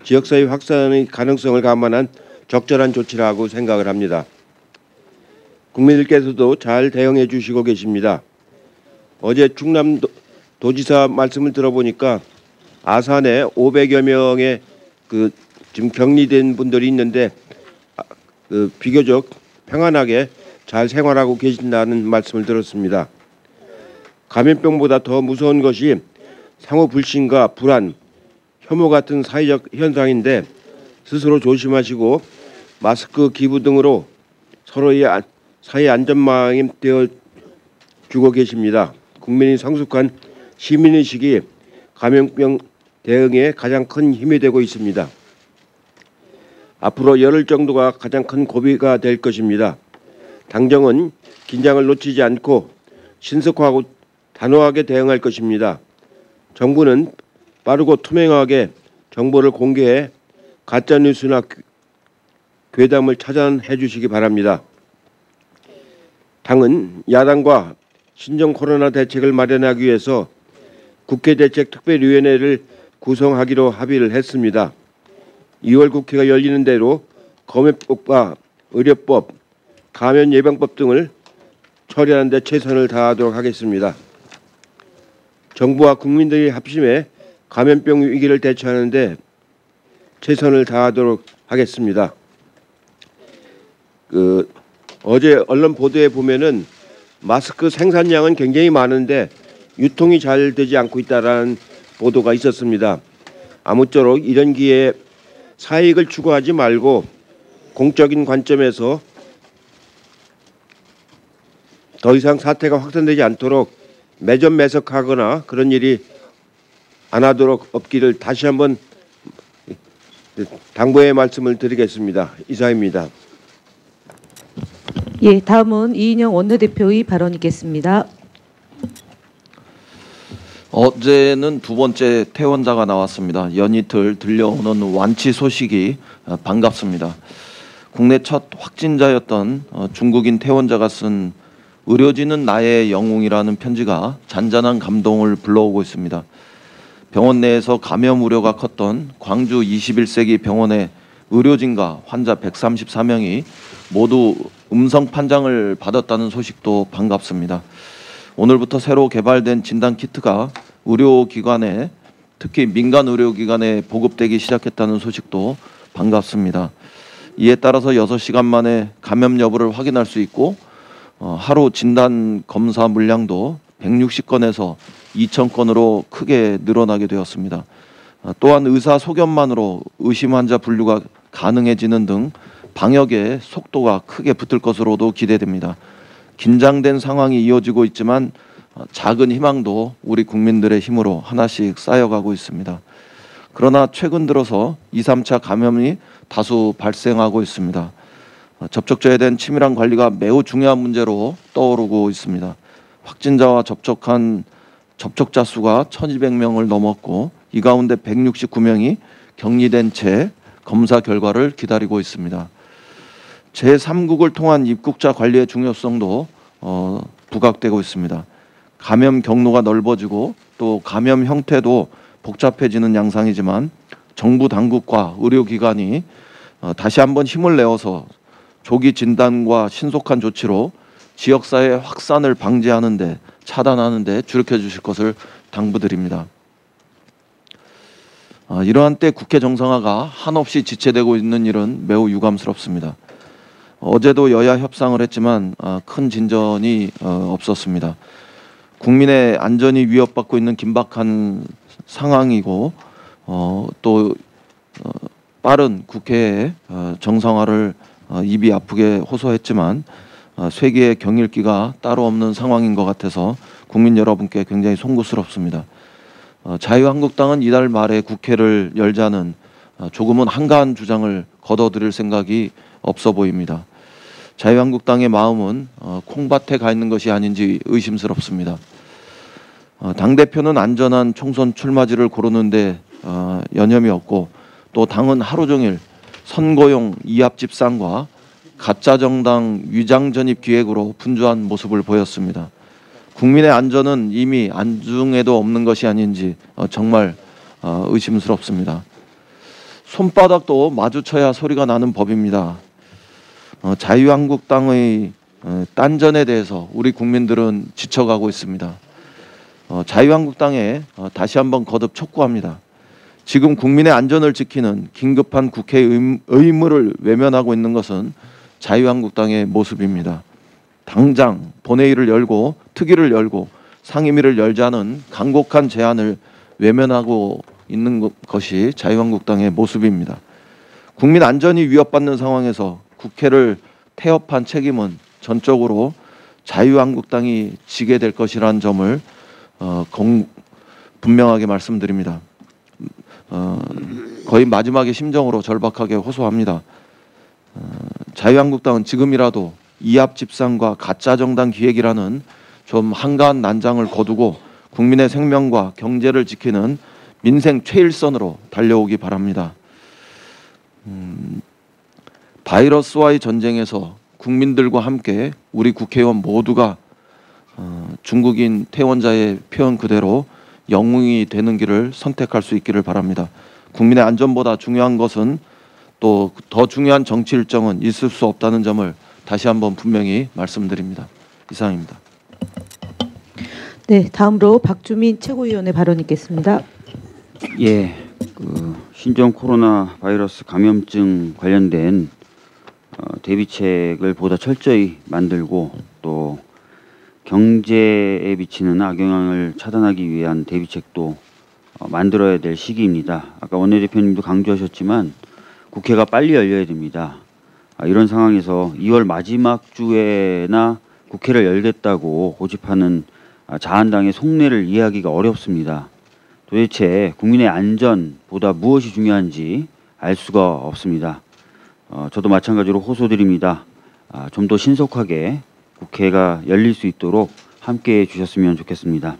[SPEAKER 5] 지역사회 확산의 가능성을 감안한 적절한 조치라고 생각을 합니다. 국민들께서도 잘 대응해 주시고 계십니다. 어제 충남도지사 말씀을 들어보니까 아산에 500여 명의 지금 격리된 분들이 있는데 비교적 평안하게 잘 생활하고 계신다는 말씀을 들었습니다. 감염병보다 더 무서운 것이 상호 불신과 불안, 혐오 같은 사회적 현상인데 스스로 조심하시고 마스크 기부 등으로 서로의 사회 안전망이 되어 주고 계십니다. 국민의 성숙한 시민의식이 감염병 대응에 가장 큰 힘이 되고 있습니다. 앞으로 열흘 정도가 가장 큰 고비가 될 것입니다. 당정은 긴장을 놓치지 않고 신속하고 단호하게 대응할 것입니다. 정부는 빠르고 투명하게 정보를 공개해 가짜뉴스나 괴담을 차단해 주시기 바랍니다. 당은 야당과 신종 코로나 대책을 마련하기 위해서 국회대책특별위원회를 구성하기로 합의를 했습니다. 2월 국회가 열리는 대로 검역법과 의료법, 감염예방법 등을 처리하는 데 최선을 다하도록 하겠습니다. 정부와 국민들이 합심해 감염병 위기를 대처하는 데 최선을 다하도록 하겠습니다. 어제 언론 보도에 보면은 마스크 생산량은 굉장히 많은데 유통이 잘 되지 않고 있다라는 보도가 있었습니다. 아무쪼록 이런 기회에 사익을 추구하지 말고 공적인 관점에서 더 이상 사태가 확산되지 않도록 매점매석하거나 그런 일이 안 하도록 없기를 다시 한번 당부의 말씀을 드리겠습니다. 이상입니다.
[SPEAKER 4] 예, 다음은 이인영 원내대표의 발언 있겠습니다.
[SPEAKER 6] 어제는 두 번째 퇴원자가 나왔습니다. 연이틀 들려오는 완치 소식이 반갑습니다. 국내 첫 확진자였던 중국인 퇴원자가 쓴 의료진은 나의 영웅이라는 편지가 잔잔한 감동을 불러오고 있습니다. 병원 내에서 감염 우려가 컸던 광주 21세기 병원의 의료진과 환자 134명이 모두 음성 판정을 받았다는 소식도 반갑습니다. 오늘부터 새로 개발된 진단키트가 의료기관에, 특히 민간 의료기관에 보급되기 시작했다는 소식도 반갑습니다. 이에 따라서 6시간 만에 감염 여부를 확인할 수 있고 하루 진단 검사 물량도 160건에서 2,000건으로 크게 늘어나게 되었습니다. 또한 의사 소견만으로 의심 환자 분류가 가능해지는 등 방역의 속도가 크게 붙을 것으로도 기대됩니다. 긴장된 상황이 이어지고 있지만 작은 희망도 우리 국민들의 힘으로 하나씩 쌓여가고 있습니다. 그러나 최근 들어서 2, 3차 감염이 다수 발생하고 있습니다. 접촉자에 대한 치밀한 관리가 매우 중요한 문제로 떠오르고 있습니다. 확진자와 접촉한 접촉자 수가 1,200명을 넘었고 이 가운데 169명이 격리된 채 검사 결과를 기다리고 있습니다. 제3국을 통한 입국자 관리의 중요성도 부각되고 있습니다. 감염 경로가 넓어지고 또 감염 형태도 복잡해지는 양상이지만 정부 당국과 의료기관이 다시 한번 힘을 내어서 조기 진단과 신속한 조치로 지역사회 확산을 방지하는 데, 차단하는 데 주력해 주실 것을 당부드립니다. 이러한 때 국회 정상화가 한없이 지체되고 있는 일은 매우 유감스럽습니다. 어제도 여야 협상을 했지만 큰 진전이 없었습니다. 국민의 안전이 위협받고 있는 긴박한 상황이고 또 빠른 국회의 정상화를 입이 아프게 호소했지만 쇠기의 경일기가 따로 없는 상황인 것 같아서 국민 여러분께 굉장히 송구스럽습니다. 자유한국당은 이달 말에 국회를 열자는 조금은 한가한 주장을 거둬들일 생각이 없어 보입니다. 자유한국당의 마음은 콩밭에 가 있는 것이 아닌지 의심스럽습니다. 당대표는 안전한 총선 출마지를 고르는데 여념이 없고 또 당은 하루 종일 선거용 이합집산과 가짜 정당 위장 전입 기획으로 분주한 모습을 보였습니다. 국민의 안전은 이미 안중에도 없는 것이 아닌지 정말 의심스럽습니다. 손바닥도 마주쳐야 소리가 나는 법입니다. 자유한국당의 딴전에 대해서 우리 국민들은 지쳐가고 있습니다. 자유한국당에 다시 한번 거듭 촉구합니다. 지금 국민의 안전을 지키는 긴급한 국회의 의무를 외면하고 있는 것은 자유한국당의 모습입니다. 당장 본회의를 열고 특위를 열고 상임위를 열자는 간곡한 제안을 외면하고 있는 것이 자유한국당의 모습입니다. 국민 안전이 위협받는 상황에서 국회를 태업한 책임은 전적으로 자유한국당이 지게 될 것이라는 점을 분명하게 말씀드립니다. 거의 마지막의 심정으로 절박하게 호소합니다. 자유한국당은 지금이라도 이합집산과 가짜정당 기획이라는 좀 한가한 난장을 거두고 국민의 생명과 경제를 지키는 민생 최일선으로 달려오기 바랍니다. 바이러스와의 전쟁에서 국민들과 함께 우리 국회의원 모두가 중국인 퇴원자의 표현 그대로 영웅이 되는 길을 선택할 수 있기를 바랍니다. 국민의 안전보다 중요한 것은 또 더 중요한 정치 일정은 있을 수 없다는 점을 다시 한번 분명히 말씀드립니다. 이상입니다.
[SPEAKER 4] 네, 다음으로 박주민 최고위원의 발언 있겠습니다.
[SPEAKER 7] 예, 신종 코로나 바이러스 감염증 관련된 대비책을 보다 철저히 만들고 또 경제에 미치는 악영향을 차단하기 위한 대비책도 만들어야 될 시기입니다. 아까 원내대표님도 강조하셨지만 국회가 빨리 열려야 됩니다. 이런 상황에서 2월 마지막 주에나 국회를 열겠다고 고집하는 자한당의 속내를 이해하기가 어렵습니다. 도대체 국민의 안전보다 무엇이 중요한지 알 수가 없습니다. 저도 마찬가지로 호소드립니다. 좀 더 신속하게 국회가 열릴 수 있도록 함께해 주셨으면 좋겠습니다.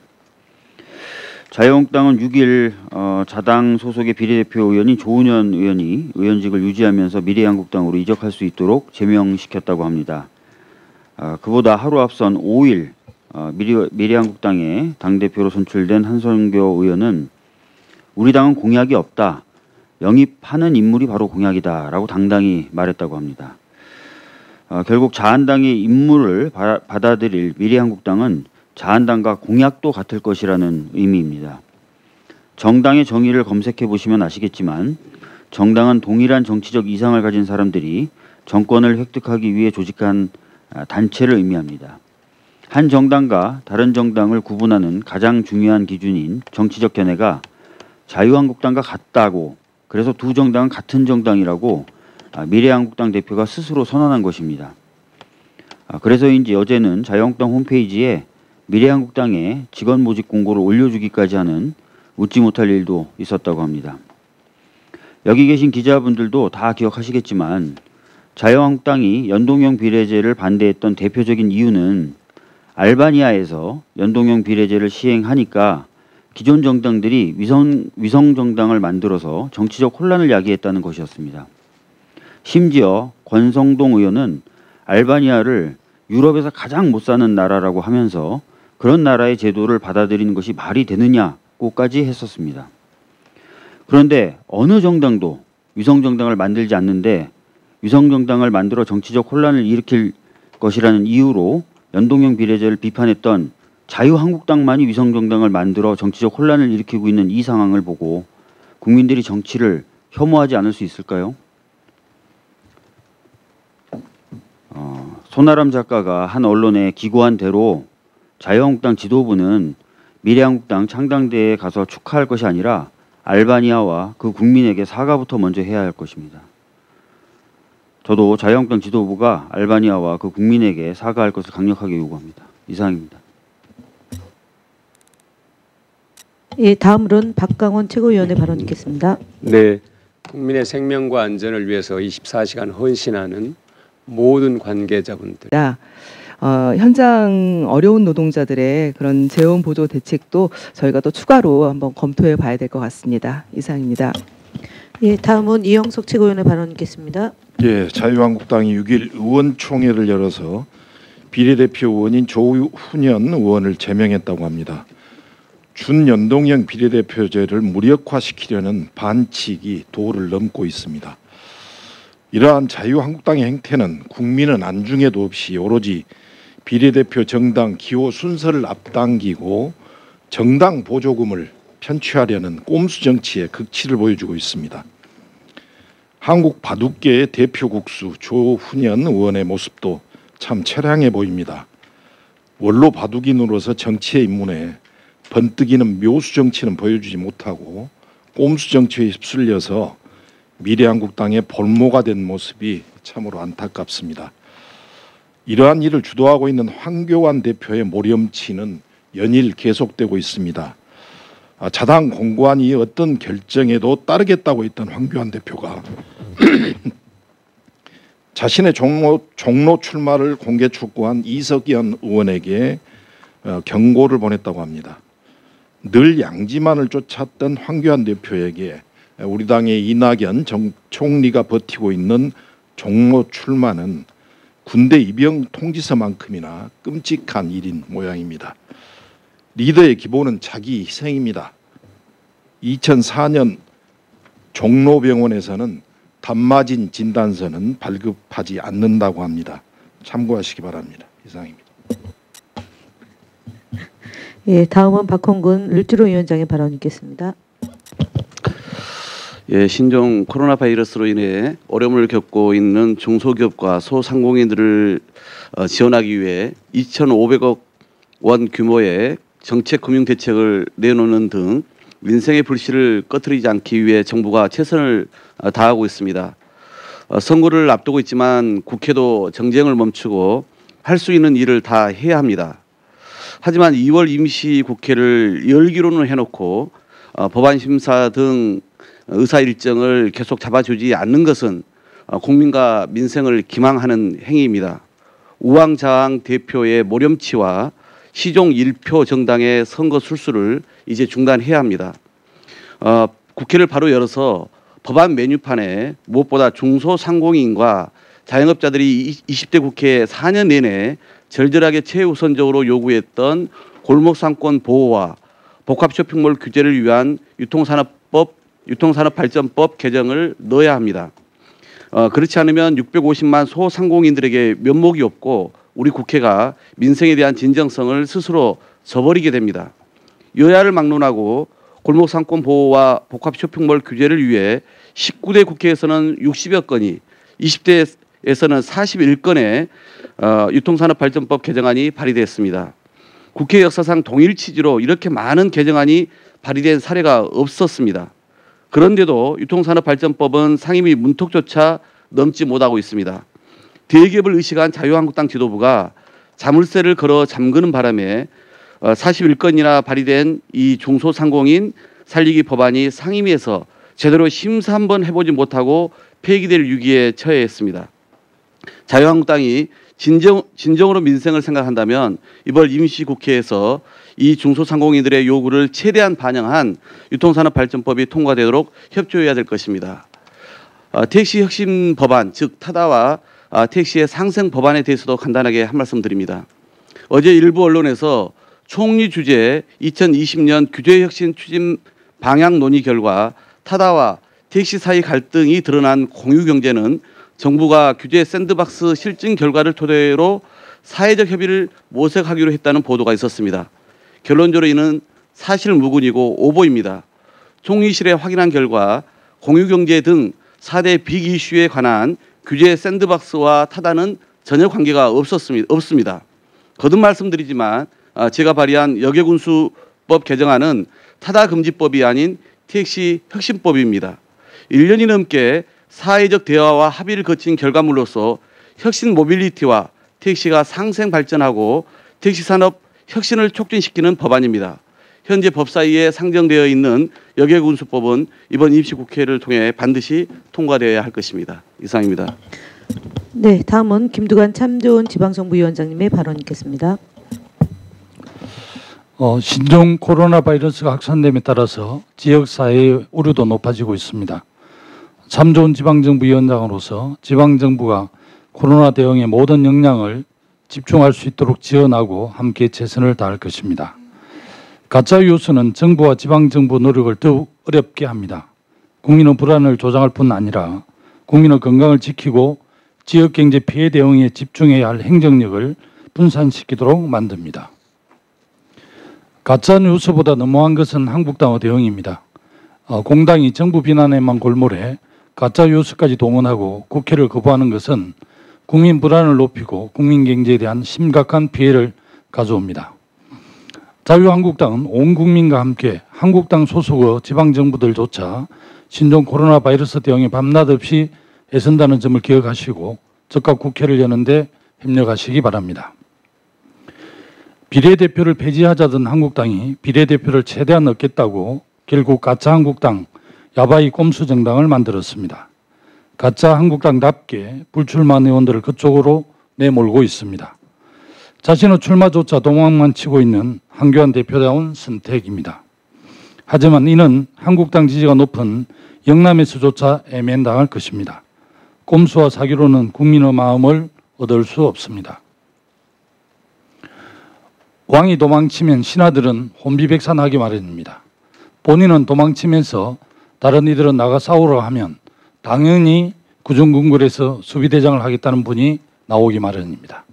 [SPEAKER 7] 자유한국당은 6일 자당 소속의 비례대표 의원인 조은현 의원이 의원직을 유지하면서 미래한국당으로 이적할 수 있도록 제명시켰다고 합니다. 그보다 하루 앞선 5일 미래한국당의 당대표로 선출된 한선교 의원은 우리 당은 공약이 없다. 영입하는 인물이 바로 공약이다라고 당당히 말했다고 합니다. 결국 자한당의 임무를 받아들일 미래한국당은 자한당과 공약도 같을 것이라는 의미입니다. 정당의 정의를 검색해 보시면 아시겠지만 정당은 동일한 정치적 이상을 가진 사람들이 정권을 획득하기 위해 조직한 단체를 의미합니다. 한 정당과 다른 정당을 구분하는 가장 중요한 기준인 정치적 견해가 자유한국당과 같다고, 그래서 두 정당은 같은 정당이라고 미래한국당 대표가 스스로 선언한 것입니다. 그래서인지 어제는 자유한국당 홈페이지에 미래한국당의 직원 모집 공고를 올려주기까지 하는 웃지 못할 일도 있었다고 합니다. 여기 계신 기자분들도 다 기억하시겠지만 자유한국당이 연동형 비례제를 반대했던 대표적인 이유는 알바니아에서 연동형 비례제를 시행하니까 기존 정당들이 위성 정당을 만들어서 정치적 혼란을 야기했다는 것이었습니다. 심지어 권성동 의원은 알바니아를 유럽에서 가장 못 사는 나라라고 하면서 그런 나라의 제도를 받아들이는 것이 말이 되느냐고까지 했었습니다. 그런데 어느 정당도 위성정당을 만들지 않는데 위성정당을 만들어 정치적 혼란을 일으킬 것이라는 이유로 연동형 비례제를 비판했던 자유한국당만이 위성정당을 만들어 정치적 혼란을 일으키고 있는 이 상황을 보고 국민들이 정치를 혐오하지 않을 수 있을까요? 손아람 작가가 한 언론에 기고한 대로 자유한국당 지도부는 미래한국당 창당대회에 가서 축하할 것이 아니라 알바니아와 그 국민에게 사과부터 먼저 해야 할 것입니다. 저도 자유한국당 지도부가 알바니아와 그 국민에게 사과할 것을 강력하게 요구합니다. 이상입니다.
[SPEAKER 4] 예, 다음으로는 박강원 최고위원의 발언 있겠습니다.
[SPEAKER 8] 네, 국민의 생명과 안전을 위해서 24시간 헌신하는 모든 관계자분들.
[SPEAKER 12] 현장 어려운 노동자들의 그런 재원 보조 대책도 저희가 또 추가로 한번 검토해 봐야 될 것 같습니다. 이상입니다.
[SPEAKER 4] 예, 다음은 이영석 최고위원의 발언 있겠습니다.
[SPEAKER 13] 예, 자유한국당이 6일 의원총회를 열어서 비례대표 의원인 조훈현 의원을 제명했다고 합니다. 준연동형 비례대표제를 무력화시키려는 반칙이 도를 넘고 있습니다. 이러한 자유한국당의 행태는 국민은 안중에도 없이 오로지 비례대표 정당 기호 순서를 앞당기고 정당 보조금을 편취하려는 꼼수 정치의 극치를 보여주고 있습니다. 한국 바둑계의 대표 국수 조훈현 의원의 모습도 참 처량해 보입니다. 원로 바둑인으로서 정치에 입문해 번뜩이는 묘수 정치는 보여주지 못하고 꼼수 정치에 휩쓸려서 미래한국당의 볼모가 된 모습이 참으로 안타깝습니다. 이러한 일을 주도하고 있는 황교안 대표의 모렴치는 연일 계속되고 있습니다. 자당 공관위 어떤 결정에도 따르겠다고 했던 황교안 대표가 자신의 종로 출마를 공개 촉구한 이석연 의원에게 경고를 보냈다고 합니다. 늘 양지만을 쫓았던 황교안 대표에게 우리 당의 이낙연 총리가 버티고 있는 종로 출마는 군대 입영 통지서만큼이나 끔찍한 일인 모양입니다. 리더의 기본은 자기 희생입니다. 2004년 종로병원에서는 단마진 진단서는 발급하지 않는다고 합니다. 참고하시기 바랍니다. 이상입니다.
[SPEAKER 4] 예, 다음은 박홍근 을지로 위원장의 발언 있겠습니다.
[SPEAKER 14] 예, 신종 코로나 바이러스로 인해 어려움을 겪고 있는 중소기업과 소상공인들을 지원하기 위해 2,500억 원 규모의 정책 금융 대책을 내놓는 등 민생의 불씨를 꺼트리지 않기 위해 정부가 최선을 다하고 있습니다. 선거를 앞두고 있지만 국회도 정쟁을 멈추고 할 수 있는 일을 다 해야 합니다. 하지만 2월 임시국회를 열기로는 해놓고 법안 심사 등 의사 일정을 계속 잡아주지 않는 것은 국민과 민생을 기망하는 행위입니다. 우왕좌왕 대표의 모렴치와 시종 1표 정당의 선거 술수를 이제 중단해야 합니다. 국회를 바로 열어서 법안 메뉴판에 무엇보다 중소상공인과 자영업자들이 20대 국회 4년 내내 절절하게 최우선적으로 요구했던 골목상권 보호와 복합 쇼핑몰 규제를 위한 유통산업발전법 개정을 넣어야 합니다. 그렇지 않으면 650만 소상공인들에게 면목이 없고 우리 국회가 민생에 대한 진정성을 스스로 저버리게 됩니다. 여야를 막론하고 골목상권 보호와 복합 쇼핑몰 규제를 위해 19대 국회에서는 60여 건이, 20대에서는 41건의 유통산업발전법 개정안이 발의됐습니다. 국회 역사상 동일 취지로 이렇게 많은 개정안이 발의된 사례가 없었습니다. 그런데도 유통산업발전법은 상임위 문턱조차 넘지 못하고 있습니다. 대기업을 의식한 자유한국당 지도부가 자물쇠를 걸어 잠그는 바람에 41건이나 발의된 이 중소상공인 살리기 법안이 상임위에서 제대로 심사 한번 해보지 못하고 폐기될 위기에 처해있습니다. 자유한국당이 진정으로 민생을 생각한다면 이번 임시국회에서 이 중소상공인들의 요구를 최대한 반영한 유통산업발전법이 통과되도록 협조해야 될 것입니다. 택시 혁신 법안, 즉 타다와 택시의 상생 법안에 대해서도 간단하게 한 말씀 드립니다. 어제 일부 언론에서 총리 주재 2020년 규제혁신 추진 방향 논의 결과 타다와 택시 사이 갈등이 드러난 공유경제는 정부가 규제 샌드박스 실증 결과를 토대로 사회적 협의를 모색하기로 했다는 보도가 있었습니다. 결론적으로 이는 사실무근이고 오보입니다. 총리실에 확인한 결과 공유경제 등 4대 빅 이슈에 관한 규제 샌드박스와 타다는 전혀 관계가 없습니다. 거듭 말씀드리지만 제가 발의한 역외군수법 개정안은 타다 금지법이 아닌 택시 혁신법입니다. 1년이 넘게 사회적 대화와 합의를 거친 결과물로서 혁신 모빌리티와 택시가 상생 발전하고 택시 산업 혁신을 촉진시키는 법안입니다. 현재 법사위에 상정되어 있는 역외군수법은 이번 임시국회를 통해 반드시 통과되어야 할 것입니다. 이상입니다.
[SPEAKER 4] 네, 다음은 김두관 참좋은 지방정부위원장님의 발언 있겠습니다.
[SPEAKER 15] 신종 코로나 바이러스가 확산됨에 따라서 지역사회의 우려도 높아지고 있습니다. 참좋은 지방정부위원장으로서 지방정부가 코로나 대응에 모든 역량을 집중할 수 있도록 지원하고 함께 최선을 다할 것입니다. 가짜 뉴스는 정부와 지방정부 노력을 더욱 어렵게 합니다. 국민의 불안을 조장할 뿐 아니라 국민의 건강을 지키고 지역경제 피해 대응에 집중해야 할 행정력을 분산시키도록 만듭니다. 가짜 뉴스보다 너무한 것은 한국당의 대응입니다. 공당이 정부 비난에만 골몰해 가짜 뉴스까지 동원하고 국회를 거부하는 것은 국민 불안을 높이고 국민 경제에 대한 심각한 피해를 가져옵니다. 자유한국당은 온 국민과 함께 한국당 소속의 지방정부들조차 신종 코로나 바이러스 대응에 밤낮 없이 애쓴다는 점을 기억하시고 즉각 국회를 여는데 협력하시기 바랍니다. 비례대표를 폐지하자던 한국당이 비례대표를 최대한 얻겠다고 결국 가짜 한국당, 야바이 꼼수 정당을 만들었습니다. 가짜 한국당답게 불출마 의원들을 그쪽으로 내몰고 있습니다. 자신의 출마조차 도망만 치고 있는 한교안 대표다운 선택입니다. 하지만 이는 한국당 지지가 높은 영남에서조차 애면당할 것입니다. 꼼수와 사기로는 국민의 마음을 얻을 수 없습니다. 왕이 도망치면 신하들은 혼비백산하기 마련입니다. 본인은 도망치면서 다른 이들은 나가 싸우러 하면 당연히 구중궁궐에서 수비대장을 하겠다는 분이 나오기 마련입니다.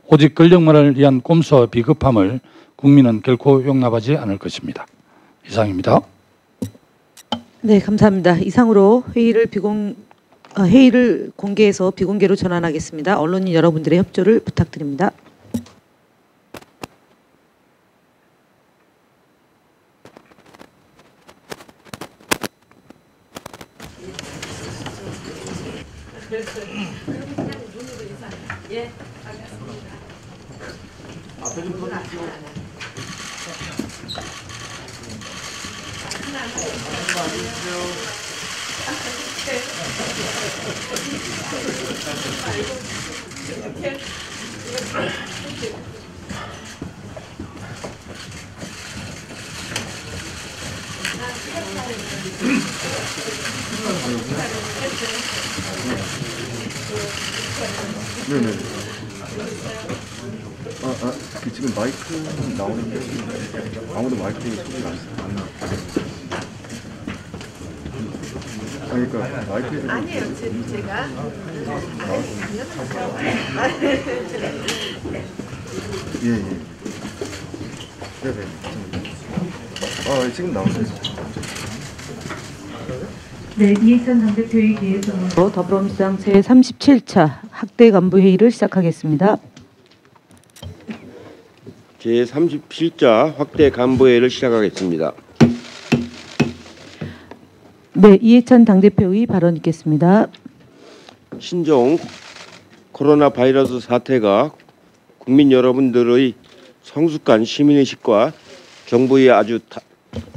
[SPEAKER 15] 오직 권력만을 위한 꼼수와 비겁함을 국민은 결코 용납하지 않을 것입니다. 이상입니다.
[SPEAKER 4] 네, 감사합니다. 이상으로 회의를 공개해서 비공개로 전환하겠습니다. 언론인 여러분들의 협조를 부탁드립니다.
[SPEAKER 1] 예, 알겠습니다.
[SPEAKER 2] 앞에 좀 보십시오.
[SPEAKER 3] 네네. 지금 마이크 나오는데 아무도 마이크 소리가 안 나. 그러니까 마이크
[SPEAKER 1] 아니에요, 제가.
[SPEAKER 3] 예. 네네. 지금 나오세요.
[SPEAKER 4] 네, 이해찬 당대표의 기회에서 더불어민주당 제37차 학대 간부 회의를 시작하겠습니다.
[SPEAKER 5] 제37자 확대 간부회의를 시작하겠습니다.
[SPEAKER 4] 네, 이해찬 당대표의 발언 있겠습니다.
[SPEAKER 5] 신종 코로나 바이러스 사태가 국민 여러분들의 성숙한 시민의식과 정부의 아주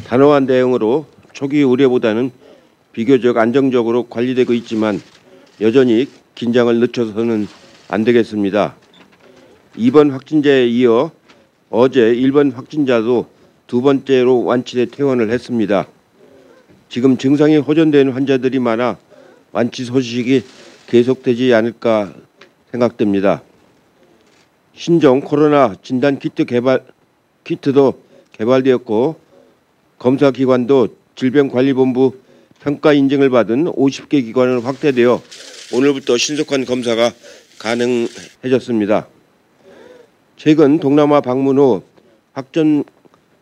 [SPEAKER 5] 단호한 대응으로 초기 우려보다는 비교적 안정적으로 관리되고 있지만 여전히 긴장을 늦춰서는 안 되겠습니다. 이번 확진자에 이어 어제 일본 확진자도 두 번째로 완치돼 퇴원을 했습니다. 지금 증상이 호전되는 환자들이 많아 완치 소식이 계속되지 않을까 생각됩니다. 신종 코로나 진단 키트도 개발되었고 검사 기관도 질병관리본부 평가 인증을 받은 50개 기관으로 확대되어 오늘부터 신속한 검사가 가능해졌습니다. 최근 동남아 방문 후 확진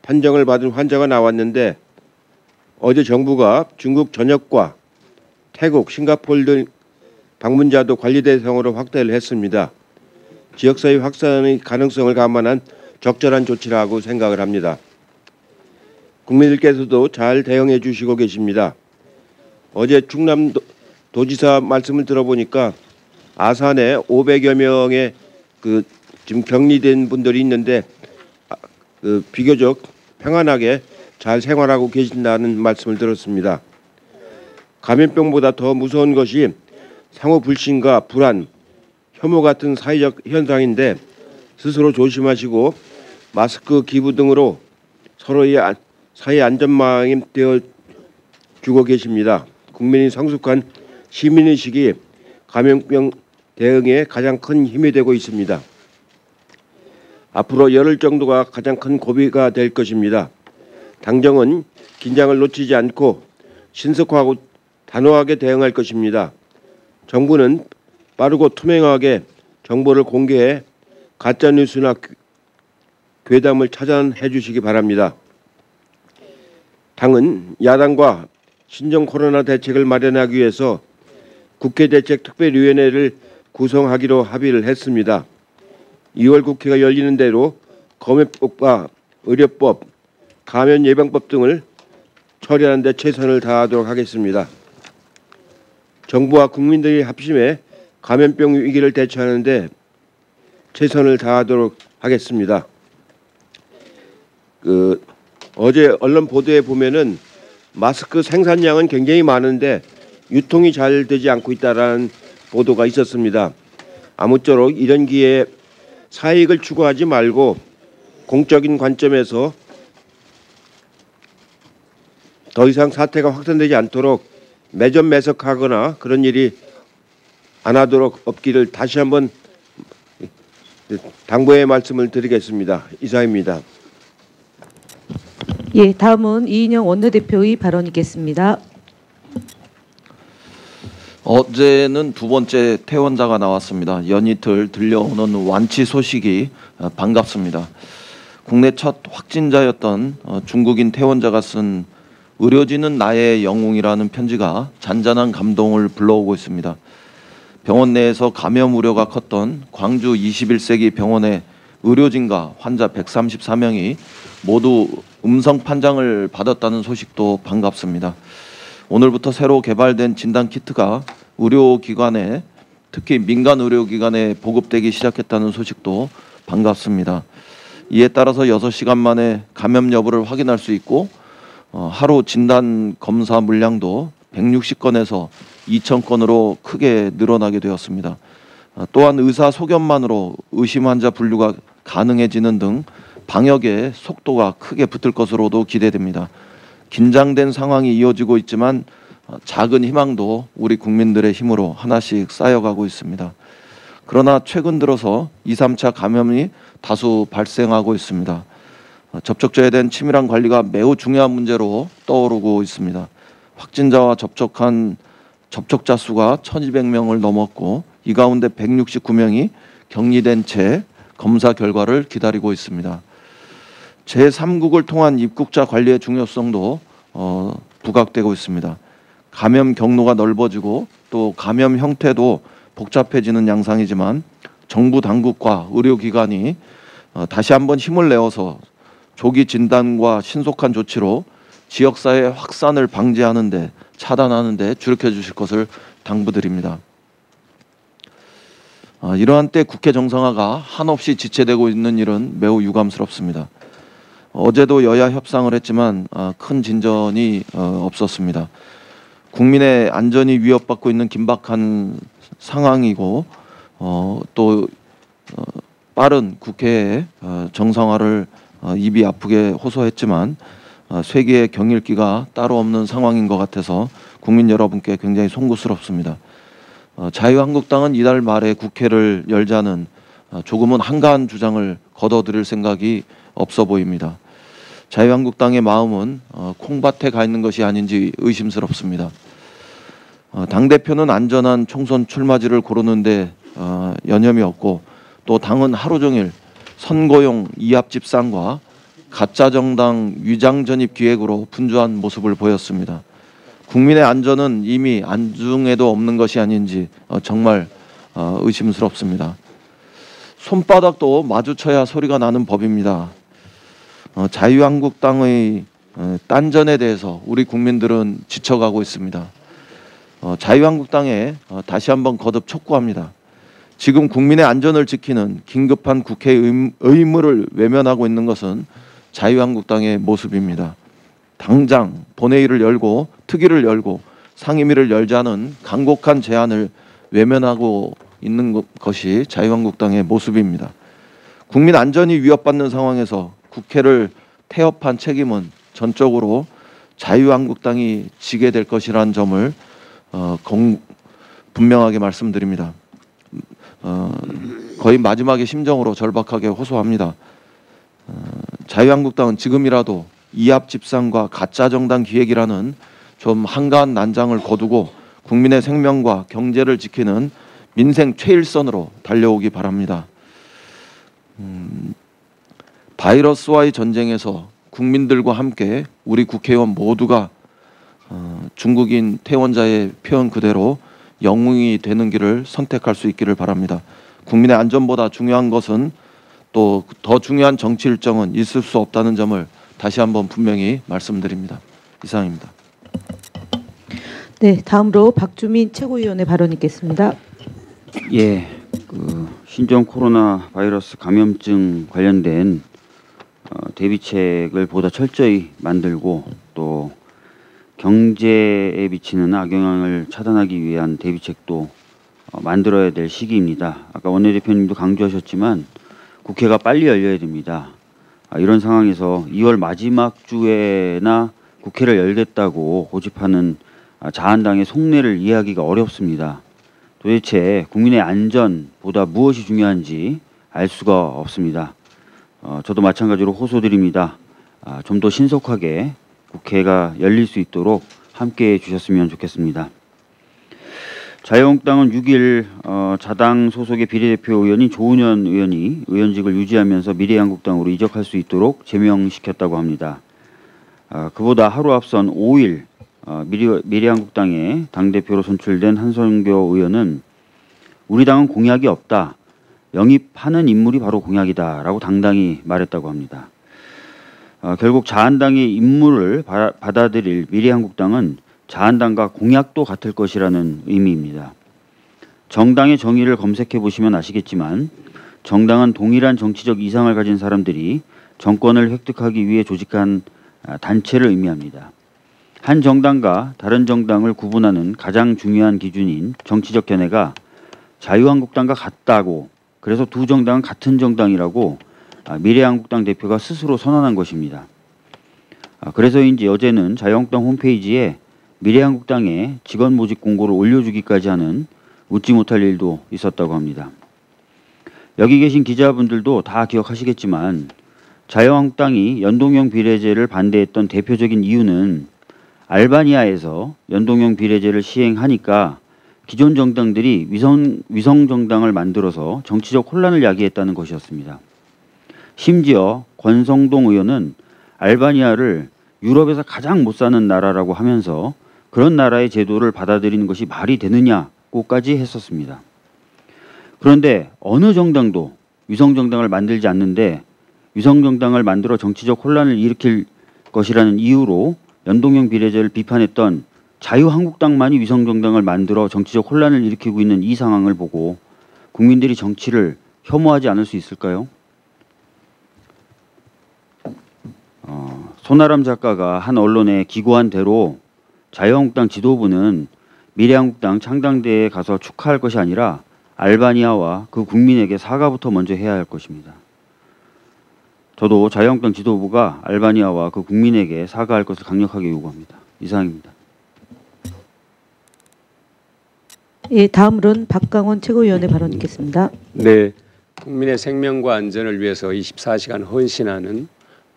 [SPEAKER 5] 판정을 받은 환자가 나왔는데 어제 정부가 중국 전역과 태국, 싱가포르 등 방문자도 관리 대상으로 확대를 했습니다. 지역사회 확산의 가능성을 감안한 적절한 조치라고 생각을 합니다. 국민들께서도 잘 대응해 주시고 계십니다. 어제 충남도지사 말씀을 들어보니까 아산에 500여 명의 지금 격리된 분들이 있는데 비교적 평안하게 잘 생활하고 계신다는 말씀을 들었습니다. 감염병보다 더 무서운 것이 상호 불신과 불안, 혐오 같은 사회적 현상인데 스스로 조심하시고 마스크 기부 등으로 서로의 사회 안전망이 되어 주고 계십니다. 국민의 성숙한 시민의식이 감염병 대응에 가장 큰 힘이 되고 있습니다. 앞으로 열흘 정도가 가장 큰 고비가 될 것입니다. 당정은 긴장을 놓치지 않고 신속하고 단호하게 대응할 것입니다. 정부는 빠르고 투명하게 정보를 공개해 가짜뉴스나 괴담을 차단해 주시기 바랍니다. 당은 야당과 신종 코로나 대책을 마련하기 위해서 국회 대책특별위원회를 구성하기로 합의를 했습니다. 2월 국회가 열리는 대로 검역법과 의료법, 감염예방법 등을 처리하는 데 최선을 다하도록 하겠습니다. 정부와 국민들이 합심해 감염병 위기를 대처하는 데 최선을 다하도록 하겠습니다. 어제 언론 보도에 보면은 마스크 생산량은 굉장히 많은데 유통이 잘 되지 않고 있다라는 보도가 있었습니다. 아무쪼록 이런 기회에 사익을 추구하지 말고 공적인 관점에서 더 이상 사태가 확산되지 않도록 매점 매석하거나 그런 일이 안 하도록 없기를 다시 한번 당부의 말씀을 드리겠습니다. 이상입니다.
[SPEAKER 4] 예, 다음은 이인영 원내대표의 발언 있겠습니다.
[SPEAKER 6] 어제는 두 번째 퇴원자가 나왔습니다. 연이틀 들려오는 완치 소식이 반갑습니다. 국내 첫 확진자였던 중국인 퇴원자가 쓴 의료진은 나의 영웅이라는 편지가 잔잔한 감동을 불러오고 있습니다. 병원 내에서 감염 우려가 컸던 광주 21세기 병원의 의료진과 환자 134명이 모두 음성 판정을 받았다는 소식도 반갑습니다. 오늘부터 새로 개발된 진단 키트가 의료기관에, 특히 민간 의료기관에 보급되기 시작했다는 소식도 반갑습니다. 이에 따라서 6시간 만에 감염 여부를 확인할 수 있고 하루 진단 검사 물량도 160건에서 2,000건으로 크게 늘어나게 되었습니다. 또한 의사 소견만으로 의심 환자 분류가 가능해지는 등 방역에 속도가 크게 붙을 것으로도 기대됩니다. 긴장된 상황이 이어지고 있지만 작은 희망도 우리 국민들의 힘으로 하나씩 쌓여가고 있습니다. 그러나 최근 들어서 2, 3차 감염이 다수 발생하고 있습니다. 접촉자에 대한 치밀한 관리가 매우 중요한 문제로 떠오르고 있습니다. 확진자와 접촉한 접촉자 수가 1,200명을 넘었고 이 가운데 169명이 격리된 채 검사 결과를 기다리고 있습니다. 제3국을 통한 입국자 관리의 중요성도 부각되고 있습니다. 감염 경로가 넓어지고 또 감염 형태도 복잡해지는 양상이지만 정부 당국과 의료기관이 다시 한번 힘을 내어서 조기 진단과 신속한 조치로 지역사회 확산을 방지하는 데, 차단하는 데 주력해 주실 것을 당부드립니다. 이러한 때 국회 정상화가 한없이 지체되고 있는 일은 매우 유감스럽습니다. 어제도 여야 협상을 했지만 큰 진전이 없었습니다. 국민의 안전이 위협받고 있는 긴박한 상황이고 또 빠른 국회의 정상화를 입이 아프게 호소했지만 쇠기의 경일기가 따로 없는 상황인 것 같아서 국민 여러분께 굉장히 송구스럽습니다. 자유한국당은 이달 말에 국회를 열자는 조금은 한가한 주장을 거둬들일 생각이 없어 보입니다. 자유한국당의 마음은 콩밭에 가 있는 것이 아닌지 의심스럽습니다. 당대표는 안전한 총선 출마지를 고르는데 여념이 없고 또 당은 하루 종일 선거용 이합집산과 가짜 정당 위장 전입 기획으로 분주한 모습을 보였습니다. 국민의 안전은 이미 안중에도 없는 것이 아닌지 정말 의심스럽습니다. 손바닥도 마주쳐야 소리가 나는 법입니다. 자유한국당의 딴전에 대해서 우리 국민들은 지쳐가고 있습니다. 자유한국당에 다시 한번 거듭 촉구합니다. 지금 국민의 안전을 지키는 긴급한 국회의 의무를 외면하고 있는 것은 자유한국당의 모습입니다. 당장 본회의를 열고 특위를 열고 상임위를 열자는 간곡한 제안을 외면하고 있는 것이 자유한국당의 모습입니다. 국민 안전이 위협받는 상황에서 국회를 태업한 책임은 전적으로 자유한국당이 지게 될 것이라는 점을 분명하게 말씀드립니다. 거의 마지막의 심정으로 절박하게 호소합니다. 자유한국당은 지금이라도 이합집산과 가짜 정당 기획이라는 좀 한가한 난장을 거두고 국민의 생명과 경제를 지키는 민생 최일선으로 달려오기 바랍니다. 바이러스와의 전쟁에서 국민들과 함께 우리 국회의원 모두가 중국인 퇴원자의 표현 그대로 영웅이 되는 길을 선택할 수 있기를 바랍니다. 국민의 안전보다 중요한 것은 또 더 중요한 정치 일정은 있을 수 없다는 점을 다시 한번 분명히 말씀드립니다. 이상입니다.
[SPEAKER 4] 네, 다음으로 박주민 최고위원의 발언 있겠습니다.
[SPEAKER 7] 예, 신종 코로나 바이러스 감염증 관련된 대비책을 보다 철저히 만들고 또 경제에 미치는 악영향을 차단하기 위한 대비책도 만들어야 될 시기입니다. 아까 원내대표님도 강조하셨지만 국회가 빨리 열려야 됩니다. 이런 상황에서 2월 마지막 주에나 국회를 열겠다고 고집하는 자한당의 속내를 이해하기가 어렵습니다. 도대체 국민의 안전보다 무엇이 중요한지 알 수가 없습니다. 저도 마찬가지로 호소드립니다. 좀 더 신속하게 국회가 열릴 수 있도록 함께해 주셨으면 좋겠습니다. 자유한국당은 6일 자당 소속의 비례대표 의원인 조은현 의원이 의원직을 유지하면서 미래한국당으로 이적할 수 있도록 제명시켰다고 합니다. 그보다 하루 앞선 5일 미래한국당의 당대표로 선출된 한선교 의원은 우리 당은 공약이 없다. 영입하는 인물이 바로 공약이다라고 당당히 말했다고 합니다. 결국 자한당의 임무를 받아들일 미래한국당은 자한당과 공약도 같을 것이라는 의미입니다. 정당의 정의를 검색해 보시면 아시겠지만 정당은 동일한 정치적 이상을 가진 사람들이 정권을 획득하기 위해 조직한 단체를 의미합니다. 한 정당과 다른 정당을 구분하는 가장 중요한 기준인 정치적 견해가 자유한국당과 같다고, 그래서 두 정당은 같은 정당이라고 미래한국당 대표가 스스로 선언한 것입니다. 그래서인지 어제는 자유한국당 홈페이지에 미래한국당의 직원 모집 공고를 올려주기까지 하는 웃지 못할 일도 있었다고 합니다. 여기 계신 기자분들도 다 기억하시겠지만 자유한국당이 연동형 비례제를 반대했던 대표적인 이유는 알바니아에서 연동형 비례제를 시행하니까 기존 정당들이 위성 정당을 만들어서 정치적 혼란을 야기했다는 것이었습니다. 심지어 권성동 의원은 알바니아를 유럽에서 가장 못 사는 나라라고 하면서 그런 나라의 제도를 받아들이는 것이 말이 되느냐고까지 했었습니다. 그런데 어느 정당도 위성 정당을 만들지 않는데 위성 정당을 만들어 정치적 혼란을 일으킬 것이라는 이유로 연동형 비례제를 비판했던 자유한국당만이 위성정당을 만들어 정치적 혼란을 일으키고 있는 이 상황을 보고 국민들이 정치를 혐오하지 않을 수 있을까요? 손아람 작가가 한 언론에 기고한 대로 자유한국당 지도부는 미래한국당 창당대회에 가서 축하할 것이 아니라 알바니아와 그 국민에게 사과부터 먼저 해야 할 것입니다. 저도 자유한국당 지도부가 알바니아와 그 국민에게 사과할 것을 강력하게 요구합니다. 이상입니다.
[SPEAKER 4] 예, 다음으로는 박강원 최고위원의 발언 있겠습니다.
[SPEAKER 8] 네, 국민의 생명과 안전을 위해서 24시간 헌신하는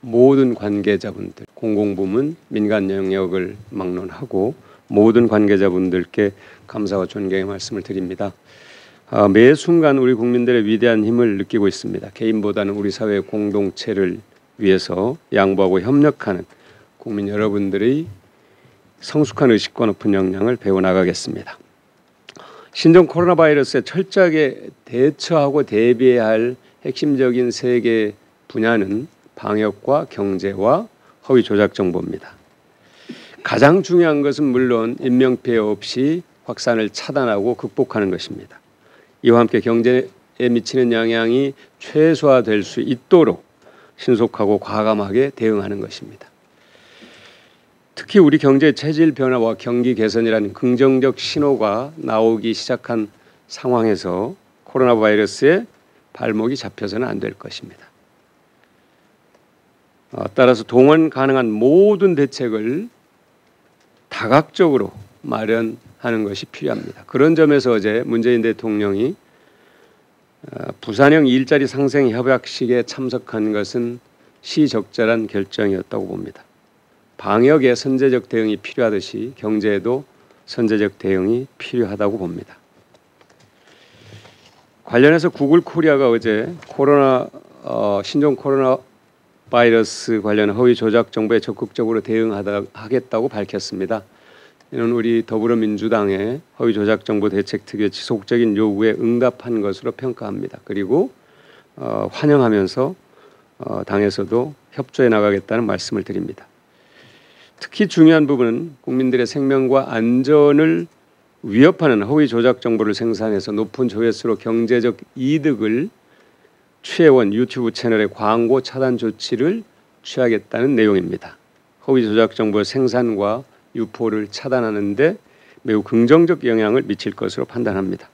[SPEAKER 8] 모든 관계자분들, 공공부문, 민간 영역을 막론하고 모든 관계자분들께 감사와 존경의 말씀을 드립니다. 매 순간 우리 국민들의 위대한 힘을 느끼고 있습니다. 개인보다는 우리 사회의 공동체를 위해서 양보하고 협력하는 국민 여러분들의 성숙한 의식과 높은 역량을 배워나가겠습니다. 신종 코로나 바이러스에 철저하게 대처하고 대비해야 할 핵심적인 세 개 분야는 방역과 경제와 허위 조작 정보입니다. 가장 중요한 것은 물론 인명피해 없이 확산을 차단하고 극복하는 것입니다. 이와 함께 경제에 미치는 영향이 최소화될 수 있도록 신속하고 과감하게 대응하는 것입니다. 특히 우리 경제의 체질 변화와 경기 개선이라는 긍정적 신호가 나오기 시작한 상황에서 코로나 바이러스에 발목이 잡혀서는 안 될 것입니다. 따라서 동원 가능한 모든 대책을 다각적으로 마련하는 것이 필요합니다. 그런 점에서 어제 문재인 대통령이 부산형 일자리 상생 협약식에 참석한 것은 시적절한 결정이었다고 봅니다. 방역에 선제적 대응이 필요하듯이 경제에도 선제적 대응이 필요하다고 봅니다. 관련해서 구글 코리아가 어제 신종 코로나 바이러스 관련 허위 조작 정보에 적극적으로 대응하겠다고 밝혔습니다. 이는 우리 더불어민주당의 허위 조작 정보 대책 특유의 지속적인 요구에 응답한 것으로 평가합니다. 그리고 환영하면서 당에서도 협조해 나가겠다는 말씀을 드립니다. 특히 중요한 부분은 국민들의 생명과 안전을 위협하는 허위 조작 정보를 생산해서 높은 조회수로 경제적 이득을 취해온 유튜브 채널의 광고 차단 조치를 취하겠다는 내용입니다. 허위 조작 정보 생산과 유포를 차단하는 데 매우 긍정적 영향을 미칠 것으로 판단합니다.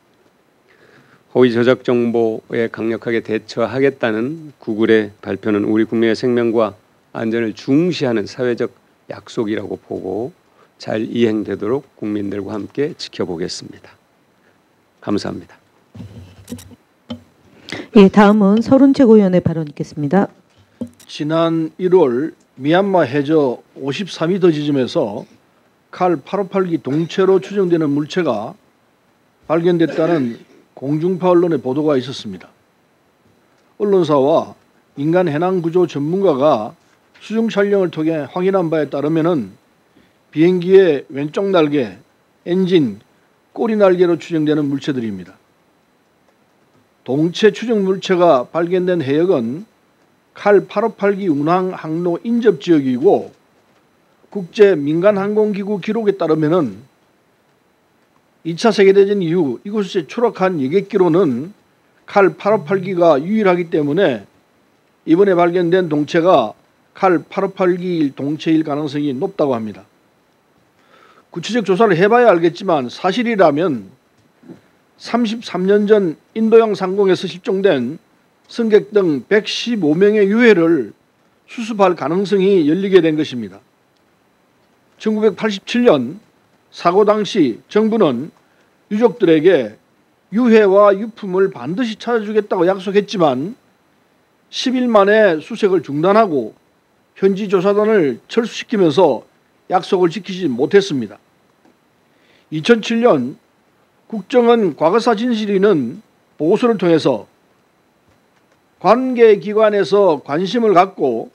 [SPEAKER 8] 허위 조작 정보에 강력하게 대처하겠다는 구글의 발표는 우리 국민의 생명과 안전을 중시하는 사회적 약속이라고 보고 잘 이행되도록 국민들과 함께 지켜보겠습니다. 감사합니다.
[SPEAKER 4] 예, 다음은 서른 최고위원의 발언 있겠습니다.
[SPEAKER 9] 지난 1월 미얀마 해저 53m 지점에서 칼 858기 동체로 추정되는 물체가 발견됐다는 공중파 언론의 보도가 있었습니다. 언론사와 민간 해양 구조 전문가가 수중 촬영을 통해 확인한 바에 따르면은 비행기의 왼쪽 날개, 엔진, 꼬리 날개로 추정되는 물체들입니다. 동체 추정 물체가 발견된 해역은 칼 858기 운항 항로 인접 지역이고 국제 민간항공기구 기록에 따르면은 2차 세계대전 이후 이곳에 추락한 여객기로는 칼 858기가 유일하기 때문에 이번에 발견된 동체가 칼 858기 동체일 가능성이 높다고 합니다. 구체적 조사를 해봐야 알겠지만 사실이라면 33년 전 인도양 상공에서 실종된 승객 등 115명의 유해를 수습할 가능성이 열리게 된 것입니다. 1987년 사고 당시 정부는 유족들에게 유해와 유품을 반드시 찾아주겠다고 약속했지만 10일 만에 수색을 중단하고 현지 조사단을 철수시키면서 약속을 지키지 못했습니다. 2007년 국정원 과거사 진실위는 보고서를 통해서 관계기관에서 관심을 갖고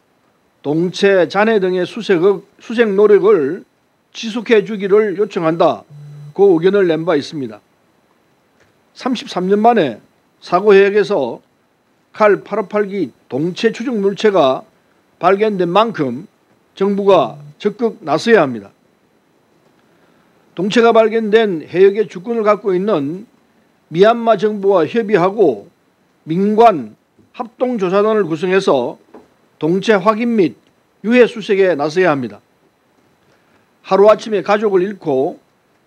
[SPEAKER 9] 동체, 잔해 등의 수색 노력을 지속해 주기를 요청한다. 그 의견을 낸 바 있습니다. 33년 만에 사고 해역에서 칼 858기 동체 추정 물체가 발견된 만큼 정부가 적극 나서야 합니다. 동체가 발견된 해역의 주권을 갖고 있는 미얀마 정부와 협의하고 민관 합동조사단을 구성해서 동체 확인 및 유해 수색에 나서야 합니다. 하루아침에 가족을 잃고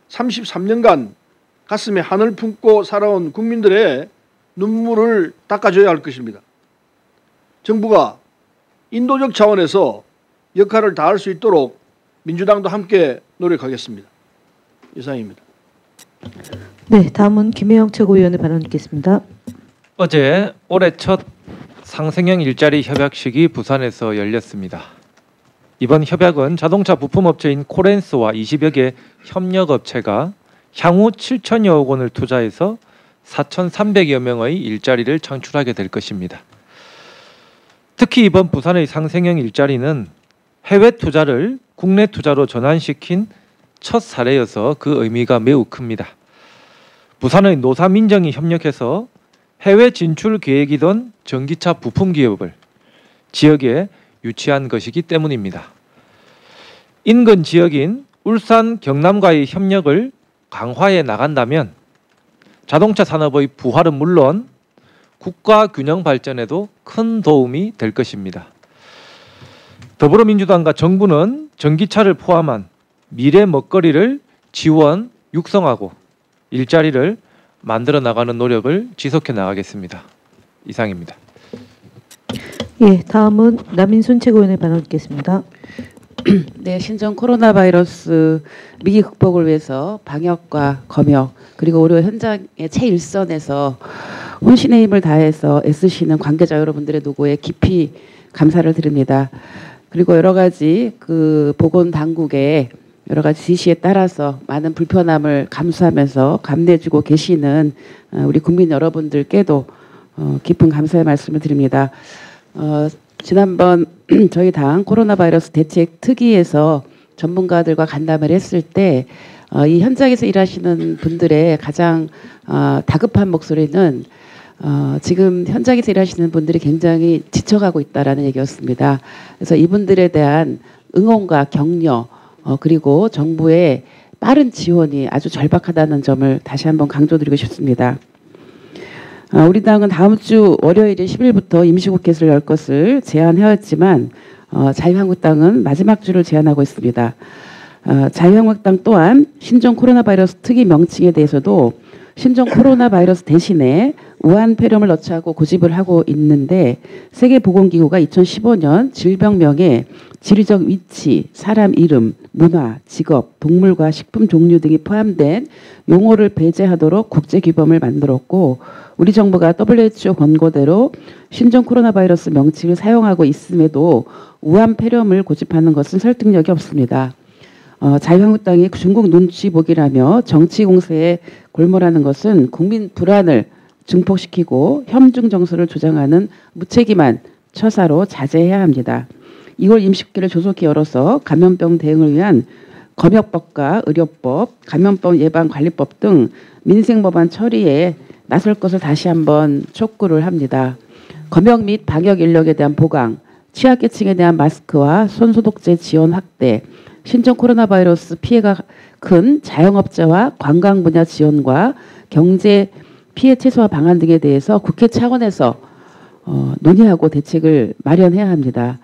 [SPEAKER 9] 33년간 가슴에 한을 품고 살아온 국민들의 눈물을 닦아줘야 할 것입니다. 정부가 인도적 차원에서 역할을 다할 수 있도록 민주당도 함께 노력하겠습니다. 이상입니다.
[SPEAKER 4] 네, 다음은 김혜영 최고위원의 발언 듣겠습니다.
[SPEAKER 10] 어제 올해 첫 상생형 일자리 협약식이 부산에서 열렸습니다. 이번 협약은 자동차 부품업체인 코렌스와 20여 개 협력업체가 향후 7천여억 원을 투자해서 4,300여 명의 일자리를 창출하게 될 것입니다. 특히 이번 부산의 상생형 일자리는 해외 투자를 국내 투자로 전환시킨 첫 사례여서 그 의미가 매우 큽니다. 부산의 노사민정이 협력해서 해외 진출 계획이던 전기차 부품 기업을 지역에 유치한 것이기 때문입니다. 인근 지역인 울산, 경남과의 협력을 강화해 나간다면 자동차 산업의 부활은 물론 국가 균형 발전에도 큰 도움이 될 것입니다. 더불어민주당과 정부는 전기차를 포함한 미래 먹거리를 지원, 육성하고 일자리를 만들어 나가는 노력을 지속해 나가겠습니다. 이상입니다.
[SPEAKER 4] 예, 다음은 남인순 최고위원의 발언 듣겠습니다.
[SPEAKER 11] 네, 신종 코로나 바이러스 위기 극복을 위해서 방역과 검역 그리고 의료 현장의 최일선에서 혼신의 힘을 다해서 애쓰시는 관계자 여러분들의 노고에 깊이 감사를 드립니다. 그리고 여러 가지 그 보건 당국의 여러 가지 지시에 따라서 많은 불편함을 감수하면서 감내주고 계시는 우리 국민 여러분들께도 깊은 감사의 말씀을 드립니다. 지난번 저희 당 코로나 바이러스 대책 특위에서 전문가들과 간담회를 했을 때 이 현장에서 일하시는 분들의 가장 다급한 목소리는 지금 현장에서 일하시는 분들이 굉장히 지쳐가고 있다라는 얘기였습니다. 그래서 이분들에 대한 응원과 격려 그리고 정부의 빠른 지원이 아주 절박하다는 점을 다시 한번 강조드리고 싶습니다. 우리 당은 다음 주 월요일인 10일부터 임시국회를 열 것을 제안해왔지만 자유한국당은 마지막 주를 제안하고 있습니다. 자유한국당 또한 신종 코로나 바이러스 특위 명칭에 대해서도 신종 코로나 바이러스 대신에 우한 폐렴을 넣자고 고집을 하고 있는데 세계보건기구가 2015년 질병명에 지리적 위치, 사람 이름, 문화, 직업, 동물과 식품 종류 등이 포함된 용어를 배제하도록 국제규범을 만들었고 우리 정부가 WHO 권고대로 신종 코로나 바이러스 명칭을 사용하고 있음에도 우한 폐렴을 고집하는 것은 설득력이 없습니다. 자유한국당이 중국 눈치 보기라며 정치 공세에 골몰하는 것은 국민 불안을 증폭시키고 협중 정서를 조장하는 무책임한 처사로 자제해야 합니다. 2월 임시국회를 조속히 열어서 감염병 대응을 위한 검역법과 의료법, 감염병 예방관리법 등 민생법안 처리에 나설 것을 다시 한번 촉구를 합니다. 검역 및 방역 인력에 대한 보강, 취약계층에 대한 마스크와 손소독제 지원 확대, 신종 코로나 바이러스 피해가 큰 자영업자와 관광 분야 지원과 경제 피해 최소화 방안 등에 대해서 국회 차원에서 논의하고 대책을 마련해야 합니다.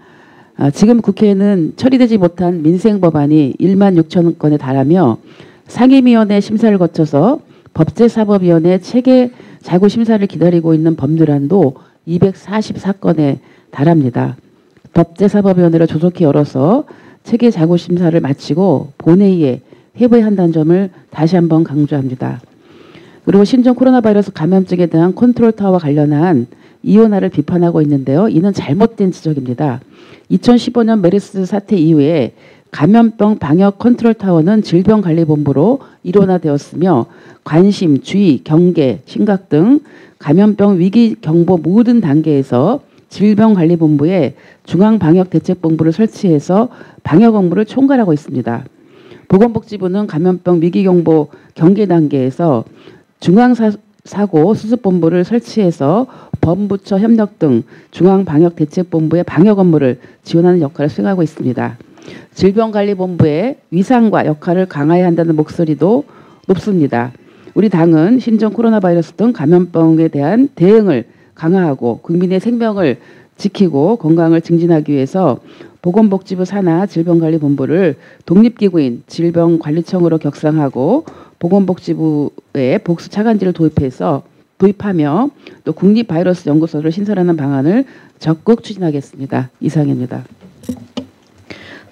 [SPEAKER 11] 지금 국회에는 처리되지 못한 민생 법안이 1만 6천 건에 달하며 상임위원회 심사를 거쳐서 법제사법위원회 체계 자구 심사를 기다리고 있는 법률안도 244건에 달합니다. 법제사법위원회를 조속히 열어서 체계 자구 심사를 마치고 본회의에 회부해야 한다는 점을 다시 한번 강조합니다. 그리고 신종 코로나 바이러스 감염증에 대한 컨트롤타워와 관련한 이혼화를 비판하고 있는데요. 이는 잘못된 지적입니다. 2015년 메르스 사태 이후에 감염병 방역 컨트롤타워는 질병관리본부로 일원화되었으며 관심, 주의, 경계, 심각 등 감염병 위기 경보 모든 단계에서 질병관리본부에 중앙방역대책본부를 설치해서 방역 업무를 총괄하고 있습니다. 보건복지부는 감염병 위기경보 경계 단계에서 중앙사고 수습본부를 설치해서 범부처 협력 등 중앙방역대책본부의 방역 업무를 지원하는 역할을 수행하고 있습니다. 질병관리본부의 위상과 역할을 강화해야 한다는 목소리도 높습니다. 우리 당은 신종 코로나 바이러스 등 감염병에 대한 대응을 강화하고 국민의 생명을 지키고 건강을 증진하기 위해서 보건복지부 산하 질병관리본부를 독립기구인 질병관리청으로 격상하고 보건복지부에 복수 차관제를 도입하며 또 국립바이러스연구소를 신설하는 방안을 적극 추진하겠습니다. 이상입니다.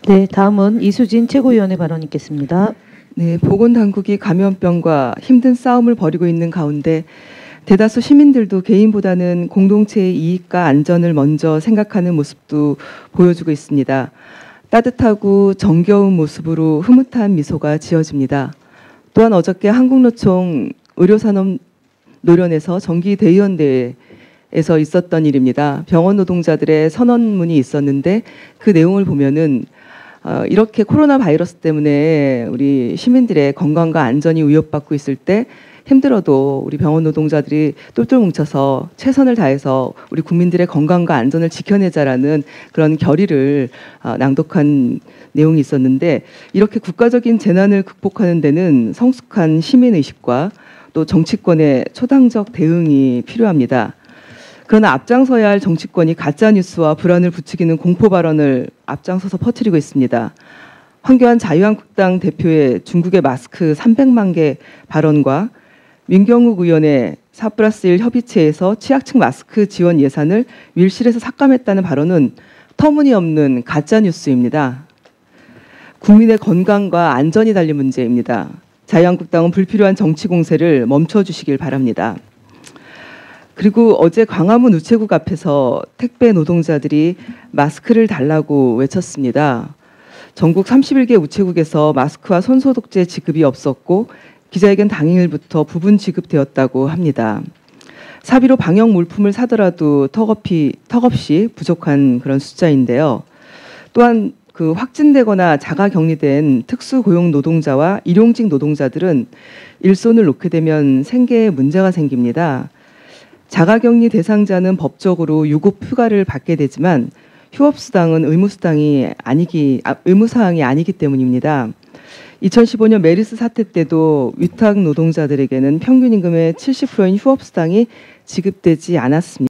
[SPEAKER 4] 네, 다음은 이수진 최고위원의 발언 있겠습니다.
[SPEAKER 12] 네, 보건당국이 감염병과 힘든 싸움을 벌이고 있는 가운데 대다수 시민들도 개인보다는 공동체의 이익과 안전을 먼저 생각하는 모습도 보여주고 있습니다. 따뜻하고 정겨운 모습으로 흐뭇한 미소가 지어집니다. 또한 어저께 한국노총 의료산업 노련에서 정기대의원대회에서 있었던 일입니다. 병원 노동자들의 선언문이 있었는데 그 내용을 보면은 이렇게 코로나 바이러스 때문에 우리 시민들의 건강과 안전이 위협받고 있을 때 힘들어도 우리 병원 노동자들이 똘똘 뭉쳐서 최선을 다해서 우리 국민들의 건강과 안전을 지켜내자라는 그런 결의를 낭독한 내용이 있었는데 이렇게 국가적인 재난을 극복하는 데는 성숙한 시민의식과 또 정치권의 초당적 대응이 필요합니다. 그러나 앞장서야 할 정치권이 가짜뉴스와 불안을 부추기는 공포 발언을 앞장서서 퍼뜨리고 있습니다. 황교안 자유한국당 대표의 중국의 마스크 300만 개 발언과 민경욱 의원의 4+1 협의체에서 취약층 마스크 지원 예산을 밀실에서 삭감했다는 발언은 터무니없는 가짜뉴스입니다. 국민의 건강과 안전이 달린 문제입니다. 자유한국당은 불필요한 정치 공세를 멈춰주시길 바랍니다. 그리고 어제 광화문 우체국 앞에서 택배 노동자들이 마스크를 달라고 외쳤습니다. 전국 31개 우체국에서 마스크와 손소독제 지급이 없었고 기자회견 당일부터 부분 지급되었다고 합니다. 사비로 방역 물품을 사더라도 턱없이 부족한 그런 숫자인데요. 또한 그 확진되거나 자가격리된 특수고용 노동자와 일용직 노동자들은 일손을 놓게 되면 생계에 문제가 생깁니다. 자가격리 대상자는 법적으로 유급 휴가를 받게 되지만 휴업수당은 의무사항이 아니기 때문입니다. 2015년 메르스 사태 때도 위탁 노동자들에게는 평균 임금의 70%인 휴업수당이 지급되지 않았습니다.